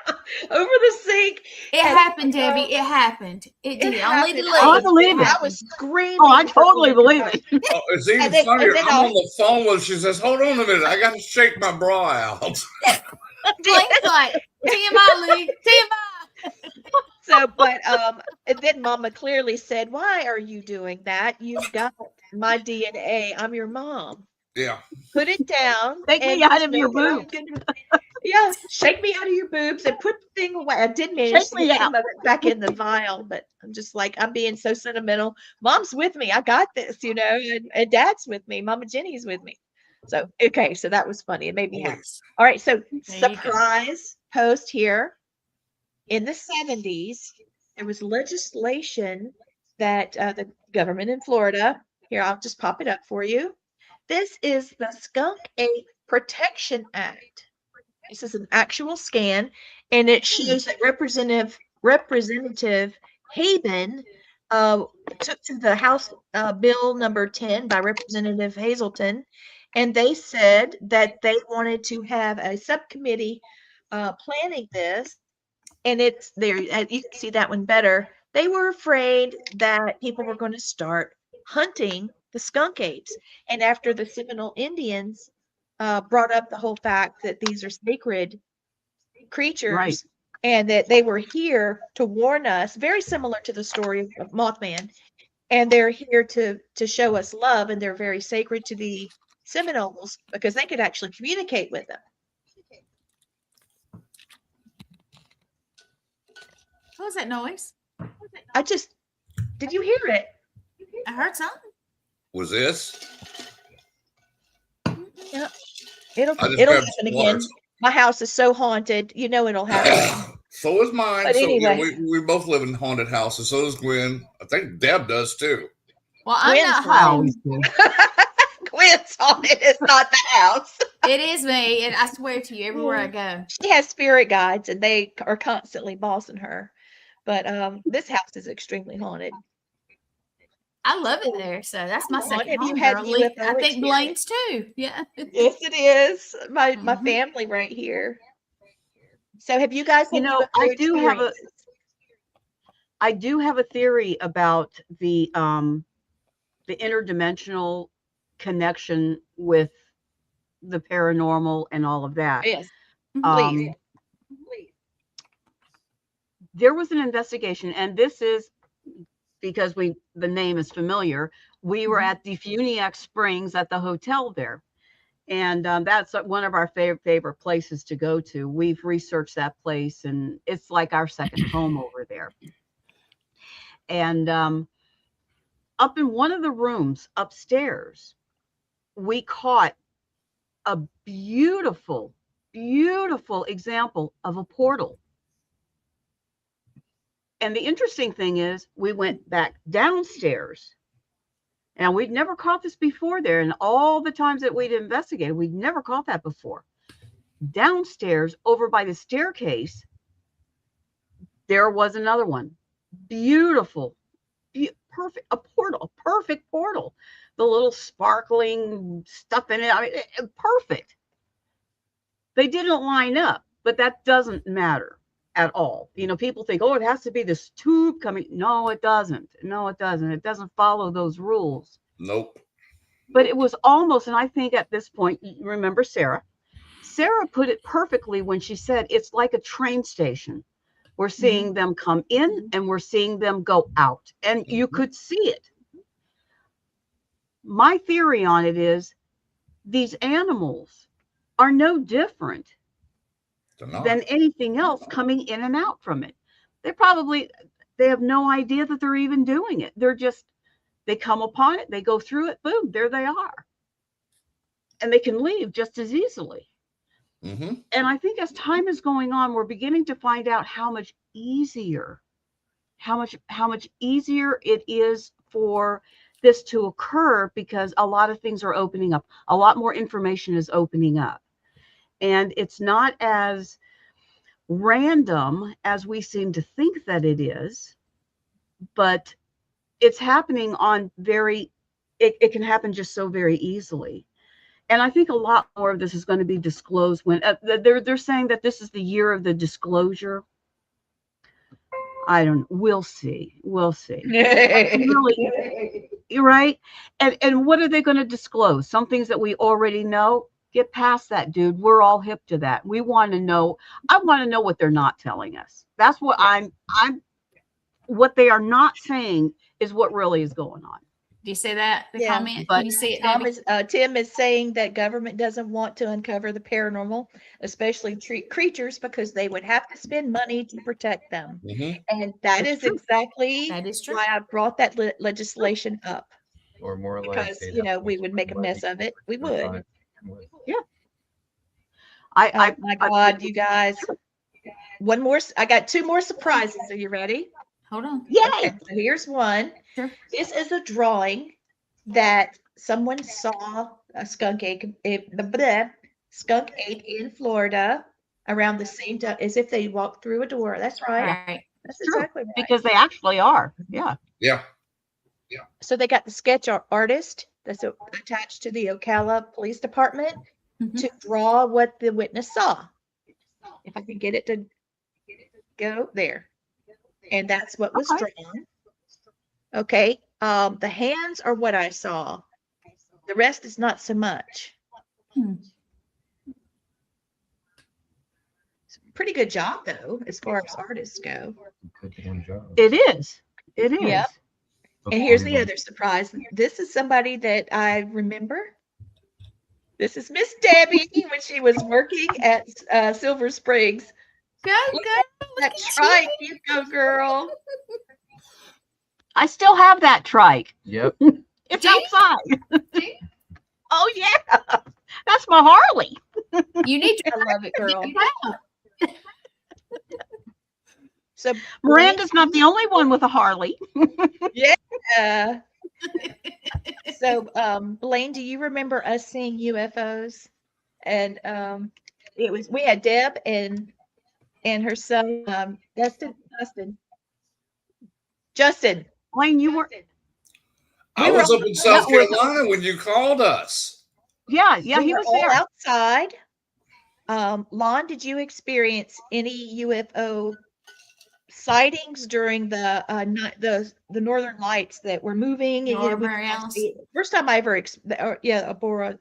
over the sink. It happened, Debbie. It happened. It did. Only delay. I believe it. I was screaming. Oh, I totally believe it. Oh, it's even funnier. I'm on the phone with. She says, "Hold on a minute. I got to shake my bra out." Blaine's like, TMI, Lee. TMI. So, but and then Mama clearly said, "Why are you doing that? You've got my DNA. I'm your mom." Yeah. Put it down. Take me out of your boobs. Yeah, shake me out of your boobs and put the thing away. I did manage to get some of it back in the vial, but I'm just like, I'm being so sentimental. Mom's with me. I got this, and Dad's with me. Mama Jenny's with me. So, okay, so that was funny. It made me happy. All right, so surprise post here. In the 70s, there was legislation that the government in Florida, here, I'll just pop it up for you. This is the Skunk Ape Protection Act. This is an actual scan, and it shows that Representative Haben took to the House Bill number 10 by Representative Hazelton, and they said that they wanted to have a subcommittee planning this, and it's there. You can see that one better. They were afraid that people were going to start hunting the skunk apes. And after the Seminole Indians brought up the whole fact that these are sacred creatures, and that they were here to warn us, very similar to the story of Mothman. And they're here to show us love, and they're very sacred to the Seminoles because they could actually communicate with them. What was that noise? Did you hear it? I heard something. Was this? It'll I just happen grabbed some again. water. My house is so haunted, it'll happen. So is mine. But So anyway. we both live in haunted houses. So does Gwen. I think Deb does too. Well, I'm Gwen's not I home. always do. Gwen's haunted. It's not the house. It is me, and I swear to you, everywhere I go. She has spirit guides, and they are constantly bossing her. But this house is extremely haunted. I love it there, so that's my Come on, second have you home. had girl. UFO I think experience? Blaine's too. Yeah. Yes, it is. My Mhm. family right here. So have you guys had UFO I do have a experiences? I do have a theory about the interdimensional connection with the paranormal and all of that. Yes, Um, please. There was an investigation, and this is because the name is familiar. We were at the Funiac Springs at the hotel there, and that's one of our favorite places to go to. We've researched that place, and it's like our second home over there. And up in one of the rooms upstairs, we caught a beautiful, beautiful example of a portal. And the interesting thing is, we went back downstairs, and we'd never caught this before there. And all the times that we'd investigated, we'd never caught that before. Downstairs, over by the staircase, there was another one. Beautiful, perfect, a perfect portal. The little sparkling stuff in it, I mean, perfect. They didn't line up, but that doesn't matter at all. People think, oh, it has to be this tube coming. No, it doesn't. No, it doesn't. It doesn't follow those rules. Nope. But it was almost, and I think at this point, you remember Sarah put it perfectly when she said it's like a train station. We're seeing them come in and we're seeing them go out, and you could see it. My theory on it is these animals are no different than anything else coming in and out from it. They have no idea that they're even doing it. They come upon it, they go through it, boom, there they are. And they can leave just as easily. Mm-hmm. And I think as time is going on, we're beginning to find out how much easier it is for this to occur, because a lot of things are opening up. A lot more information is opening up. And it's not as random as we seem to think that it is, but it's happening it can happen just so very easily. And I think a lot more of this is going to be disclosed when they're saying that this is the year of the disclosure. I don't know. We'll see. Really, you're right. And what are they going to disclose? Some things that we already know. Get past that, dude. We're all hip to that. We want to know. I want to know what they're not telling us. That's what what they are not saying is what really is going on. Do you see that? The Yeah, comment? but Can you see it, Debbie? Tim is saying that government doesn't want to uncover the paranormal, especially creatures, because they would have to spend money to protect them. Mm-hmm. And that is true. exactly That is true. why I brought that legislation up. Or more like Because, we would make a mess of it. We would. I Oh my God, you guys. One more. I got two more surprises. Are you ready? Hold on. yay. Okay, so here's one. Sure. This is a drawing that someone saw a skunk ape in Florida around the same time as if they walked through a door. That's right. Right. That's True, exactly right. because they actually are. Yeah. Yeah. So they got the sketch artist that's attached to the Ocala Police Department Mhm. to draw what the witness saw. If I can get it to go there. And that's what was Okay. drawn. Okay. The hands are what I saw. The rest is not so much. Hmm. pretty good job though, as far as artists go. It is. It is. Yep. And here's the other surprise. This is somebody that I remember. This is Miss Debbie when she was working at Silver Springs. Go, Look go. at Look that at trike, you. you go, girl. I still have that trike. Yep. It's Do you? outside. Oh yeah, That's my Harley. You need to I love it, girl. Wow. So Miranda's not the only one with a Harley. Uh, so Blaine, do you remember us seeing UFOs? And we had Deb and her son Justin. Wayne, you were. I We were was all- up in South that was- Carolina when you called us. Yeah, we he were was all there. outside. Lon, did you experience any UFO sightings during the Northern Lights that were moving? And, Aurora we Borealis. see it. First time I ever, Aurora.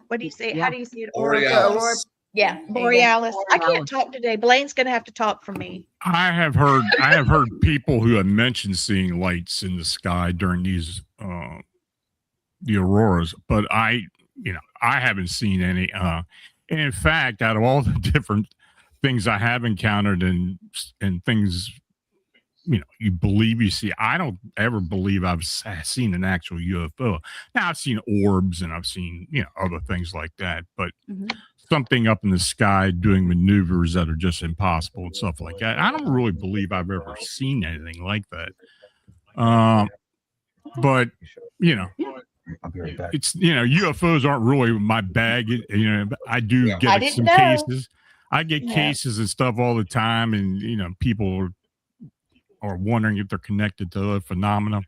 What do you say? Yeah. How do you see it? Aurora. Borealis. Yeah, There you go. Borealis. I can't Borealis. talk today. Blaine's gonna have to talk for me. I have heard people who have mentioned seeing lights in the sky during these the auroras, but I haven't seen any. And in fact, out of all the different things I have encountered and things you believe you see, I don't ever believe I've seen an actual UFO. Now I've seen orbs and I've seen other things like that, but Mhm. something up in the sky doing maneuvers that are just impossible and stuff like that, I don't really believe I've ever seen anything like that. But I'll be right back. it's UFOs aren't really my bag. I do Yeah. I get didn't some know. cases. I get Yeah. cases and stuff all the time, and people are wondering if they're connected to other phenomena,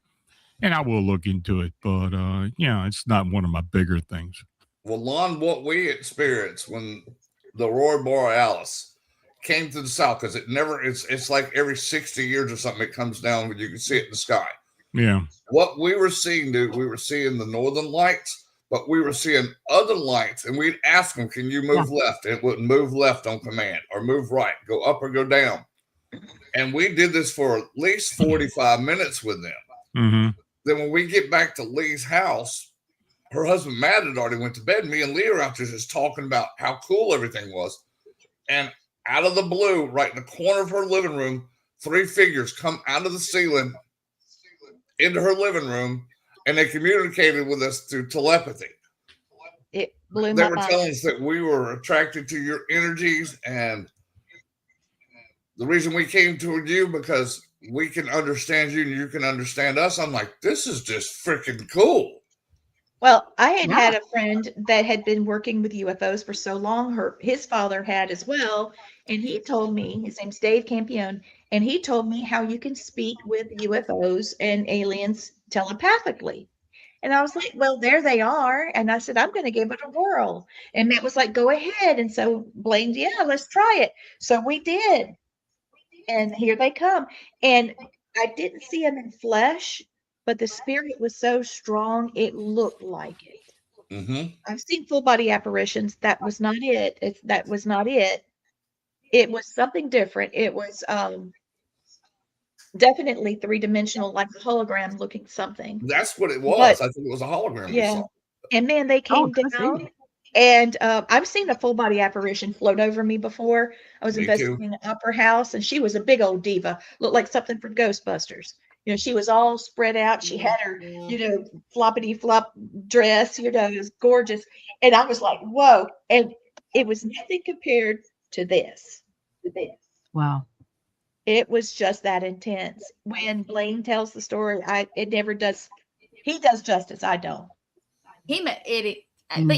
and I will look into it. But it's not one of my bigger things. Well, Lon, what we experienced when the Aurora Borealis came to the south, because it's like every 60 years or something, it comes down when you can see it in the sky. Yeah. What we were seeing, dude, we were seeing the northern lights, but we were seeing other lights, and we'd ask them, can you move left? And it wouldn't move left on command, or move right, go up or go down. And we did this for at least 45 minutes with them. Mm-hmm. Then when we get back to Lee's house, her husband Matt had already went to bed. Me and Lee are out there just talking about how cool everything was. And out of the blue, right in the corner of her living room, 3 figures come out of the ceiling into her living room, and they communicated with us through telepathy. It blew They my were mind. telling us that we were attracted to your energies, and the reason we came toward you because we can understand you and you can understand us. I'm like, this is just freaking cool. Well, I had Yeah. had a friend that had been working with UFOs for so long. His father had as well, and he told me, his name's Dave Campione, and he told me how you can speak with UFOs and aliens telepathically. And I was like, well, there they are. And I said, I'm going to give it a whirl. And Matt was like, go ahead. And so Blaine, yeah, let's try it. So we did. And here they come. And I didn't see them in flesh, but the spirit was so strong, it looked like it. Mm-hmm. I've seen full body apparitions. That was not it. That was not it. It was something different. It was definitely 3-dimensional, like a hologram looking something. That's what it was. But- I think it was a hologram. we Yeah. saw. And man, they came good for down. you. And I've seen a full body apparition float over me before. I was Me investigating an opera house, and she was a big old diva, looked like something from Ghostbusters. She was all spread out. She had her, floppity flop dress. It was gorgeous. And I was like, whoa! And it was nothing compared to this. Wow. It was just that intense. When Blaine tells the story, it never does. He does justice. I don't. He met it. But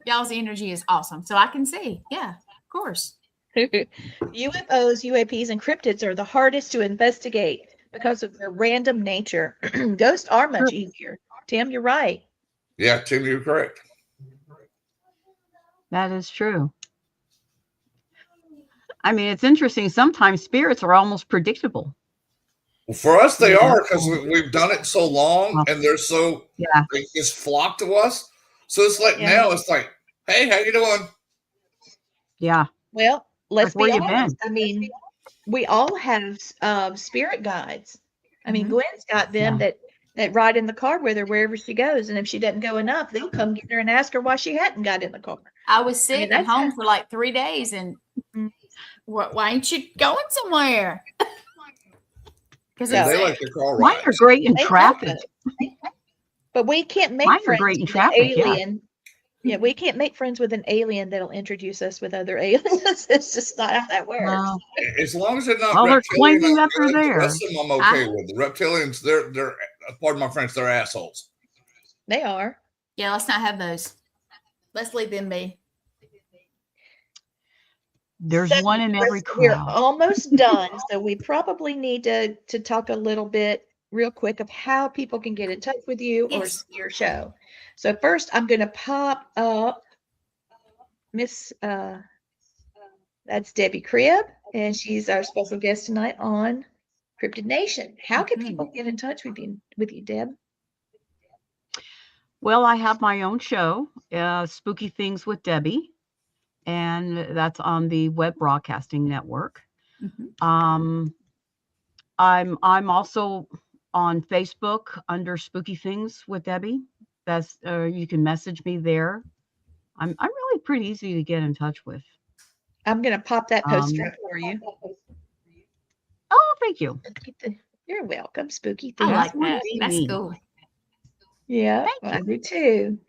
y'all's energy is awesome. So I can see. Yeah, of course. UFOs, UAPs, and cryptids are the hardest to investigate because of their random nature. Ghosts are much easier. Tim, you're right. Yeah, Tim, you're correct. That is true. I mean, it's interesting. Sometimes spirits are almost predictable. Well, for us, they Yeah. are because we've done it so long, and they're so Yeah. they just flock to us. So it's like Yeah. now it's like, hey, how you doing? Yeah. Well, let's Like, where be you been? honest. I mean, we all have spirit guides. I mean, Mhm. Gwen's got them that ride in the car with her wherever she goes, and if she doesn't go enough, they'll come get her and ask her why she hadn't got in the car. I was sick and that's home for like 3 days, and Mhm. why ain't you going somewhere? Because No. They like to call Mine rides. are great in They traffic. have us. But we can't make Mine are friends great in with an traffic, yeah. alien. Yeah, we can't make friends with an alien that'll introduce us with other aliens. It's just not how that works. Well, As long as they're not well, they're reptilian, claiming that they're the there. rest of them I'm okay with. The reptilians, they're pardon my French, they're assholes. They are. Yeah, let's not have those. Let's leave them be. There's So one in every we're crowd. almost done, so we probably need to talk a little bit real quick of how people can get in touch with you or Yes. see your show. So first, I'm going to pop up Miss that's Debbie Cribb, and she's our special guest tonight on Cryptid Nation. How can Mhm. people get in touch with you, Deb? Well, I have my own show, Spooky Things with Debbie, and that's on the Web Broadcasting Network. Mhm. I'm also on Facebook under Spooky Things with Debbie. That's you can message me there. I'm really pretty easy to get in touch with. I'm going to pop that poster up for you. Oh, thank you. You're welcome, Spooky I Things. like what that. do you That's mean? cool. Yeah, Thank I do too.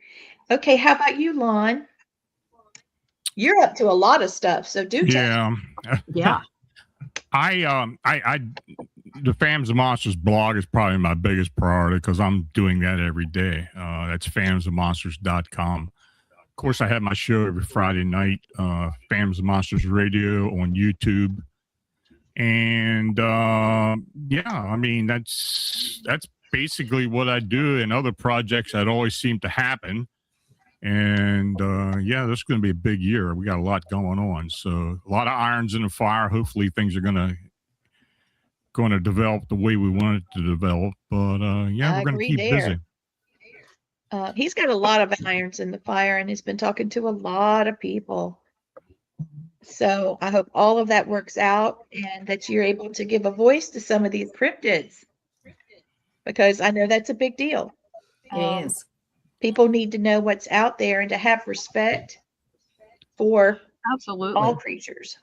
Okay, how about you, Lon? You're up to a lot of stuff, so do tell. Yeah. Yeah. I the Fams and Monsters blog is probably my biggest priority because I'm doing that every day. That's famsandmonsters.com. Of course, I have my show every Friday night, Fams and Monsters Radio on YouTube. And yeah, I mean, that's basically what I do. And other projects that always seem to happen. And yeah, this is going to be a big year. We got a lot going on, so a lot of irons in the fire. Hopefully, things are going to develop the way we want it to develop. But yeah, I we're going to agree keep there. busy. He's got a lot of irons in the fire, and he's been talking to a lot of people. So I hope all of that works out, and that you're able to give a voice to some of these cryptids, because I know that's a big deal. It is. People need to know what's out there and to have respect for Absolutely. all creatures.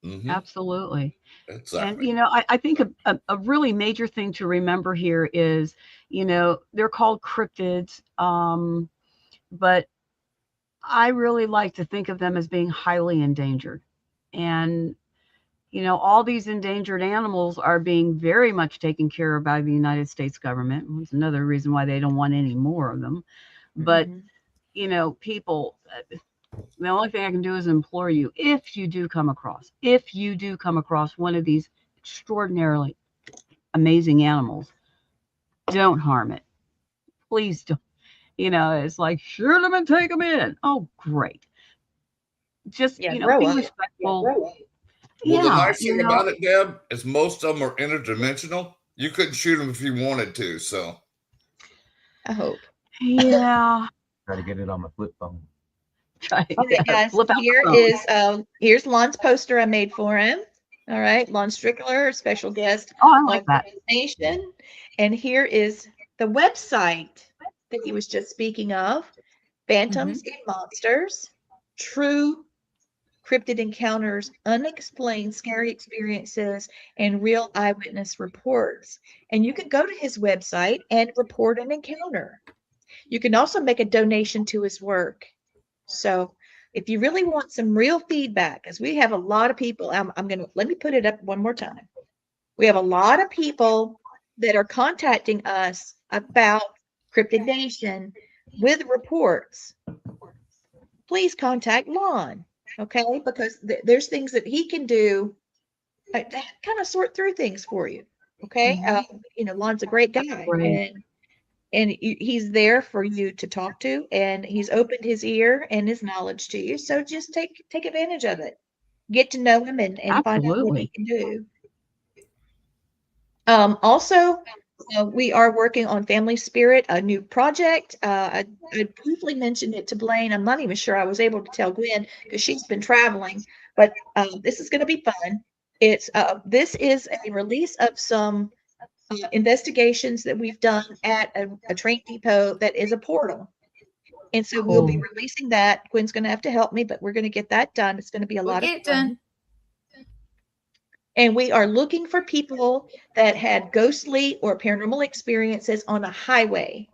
Mhm. Absolutely. Exactly. And, I think a really major thing to remember here is, they're called cryptids, but I really like to think of them as being highly endangered. And, all these endangered animals are being very much taken care of by the United States government. It's another reason why they don't want any more of them. But, Mhm. people, the only thing I can do is implore you, if you do come across one of these extraordinarily amazing animals, don't harm it. Please don't. It's like, shoot them and take them in. Oh, great. Just, Yeah, be grow up. respectful. Well, the Yeah, nice thing about it, Deb, is most of them are interdimensional. You couldn't shoot them if you wanted to. So I hope. Yeah. Try to get it on my flip phone. Okay, guys, Flip out the here phone. is here's Lon's poster I made for him. All right, Lon Strickler, special guest Oh, I on like that. Cryptid Nation. And here is the website that he was just speaking of: Phantoms and Monsters, True Cryptid Encounters, Unexplained Scary Experiences, and Real Eyewitness Reports. And you can go to his website and report an encounter. You can also make a donation to his work. So if you really want some real feedback, as we have a lot of people, let me put it up one more time. We have a lot of people that are contacting us about Cryptid Nation with reports. Please contact Lon, okay? Because there's things that he can do to kind of sort through things for you, okay? Lon's a great guy, Great. and he's there for you to talk to, and he's opened his ear and his knowledge to you. So just take advantage of it. Get to know him and find out what he Absolutely. can do. Also, we are working on Family Spirit, a new project. I briefly mentioned it to Blaine. I'm not even sure I was able to tell Gwen because she's been traveling, But this is going to be fun. This is a release of some investigations that we've done at a train depot that is a portal. And so we'll be Cool. releasing that. Gwen's going to have to help me, but we're going to get that done. It's going to be a We'll lot get of it fun. done. And we are looking for people that had ghostly or paranormal experiences on a highway.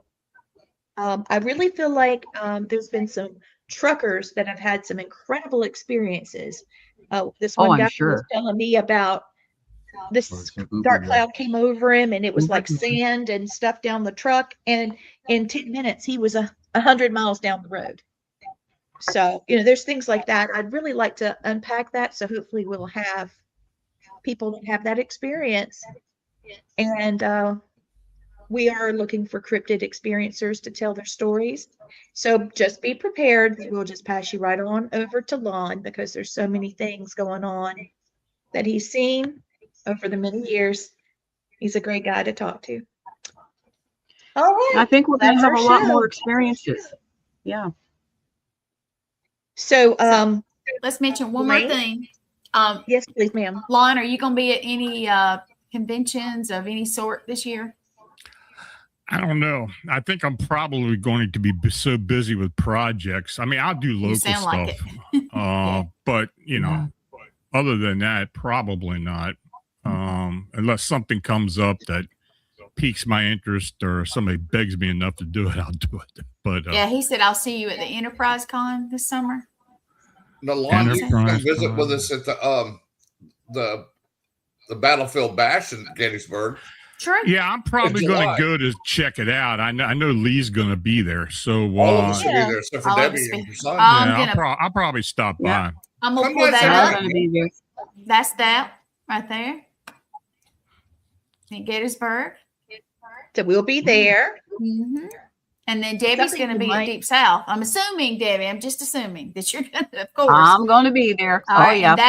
I really feel like there's been some truckers that have had some incredible experiences. This Oh, one I'm guy was sure. telling me about this Well, some Uber dark guy. cloud came over him and it was like Mhm. sand and stuff down the truck. And in 10 minutes, he was 100 miles down the road. So, there's things like that. I'd really like to unpack that. So hopefully we'll have people that have that experience. And we are looking for cryptid experiencers to tell their stories. So just be prepared. We'll just pass you right on over to Lon because there's so many things going on that he's seen over the many years. He's a great guy to talk to. All right. I think we're going to That's have our a lot show. more experiences. Yeah. So, Let's mention one more Blaine? thing. yes, please, ma'am. Lon, are you going to be at any conventions of any sort this year? I don't know. I think I'm probably going to be so busy with projects. I mean, I'll do local sound stuff, like Yeah. but other than that, probably not. Unless something comes up that piques my interest or somebody begs me enough to do it, I'll do it. But Yeah, he said I'll see you at the Enterprise Con this summer. Now, Lon, you can come Enterprise visit with Con. us at the Battlefield Bash in Gettysburg. True. Yeah, I'm probably going July. to go to check it out. I know Lee's going to be there, so All of us will Yeah. be there except for All of Debbie us and be- your son. I'll probably stop Yeah. by. I'm gonna Come pull on, that Sarah. I'm up. going to be there. That's that right there in Gettysburg. So we'll be there. Mm-hmm. And then Debbie's Something going to you be might- at Deep South. I'm assuming, Debbie. I'm just assuming that you're going to, of course. I'm going to be there. All Oh, right, yeah. and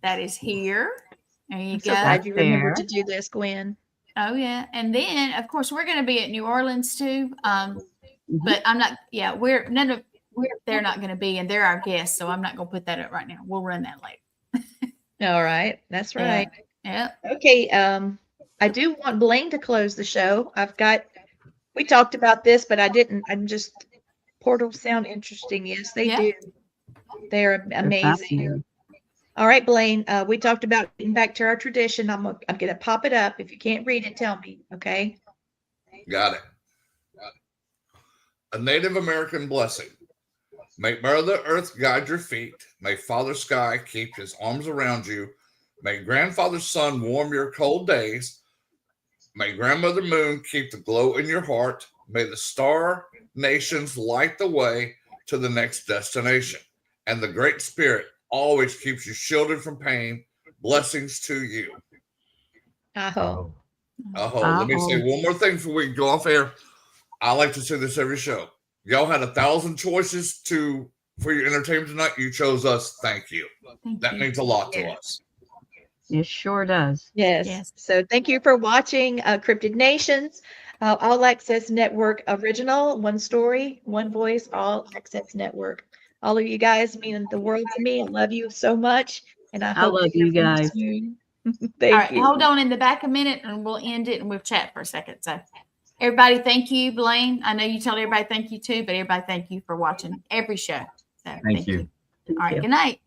that is here. There you I'm go. so glad you remembered there. to do this, Gwen. Oh yeah, and then of course we're going to be at New Orleans too. Mhm. But I'm not. Yeah, they're not going to be, and they're our guests, so I'm not going to put that up right now. We'll run that later. All right. That's right. Yeah. Okay. I do want Blaine to close the show. We talked about this, but I didn't. Portals sound interesting. Yes, they Yeah. do. They're They're amazing. fascinating. All right, Blaine. We talked about getting back to our tradition. I'm gonna pop it up. If you can't read it, tell me. Okay. Got it. A Native American blessing. May Mother Earth guide your feet. May Father Sky keep his arms around you. May Grandfather Sun warm your cold days. May Grandmother Moon keep the glow in your heart. May the star nations light the way to the next destination. And the Great Spirit always keeps you shielded from pain. Blessings to you. Aho. Let me say one more thing before we go off air. I like to say this every show. Y'all had 1,000 choices for your entertainment tonight. You chose us. Thank you. Thank That you. means a lot to Yeah. us. It sure does. Yes. Yes. So thank you for watching Cryptid Nations, All Access Network original, one story, one voice, All Access Network. All of you guys mean the world to me. I love you so much, and I hope love to hear you from guys. soon. All Thank right, you. hold on in the back a minute, and we'll end it, and we'll chat for a second. So, everybody, thank you, Blaine. I know you tell everybody thank you too, but everybody, thank you for watching every show. So, Thank you. All right, good night.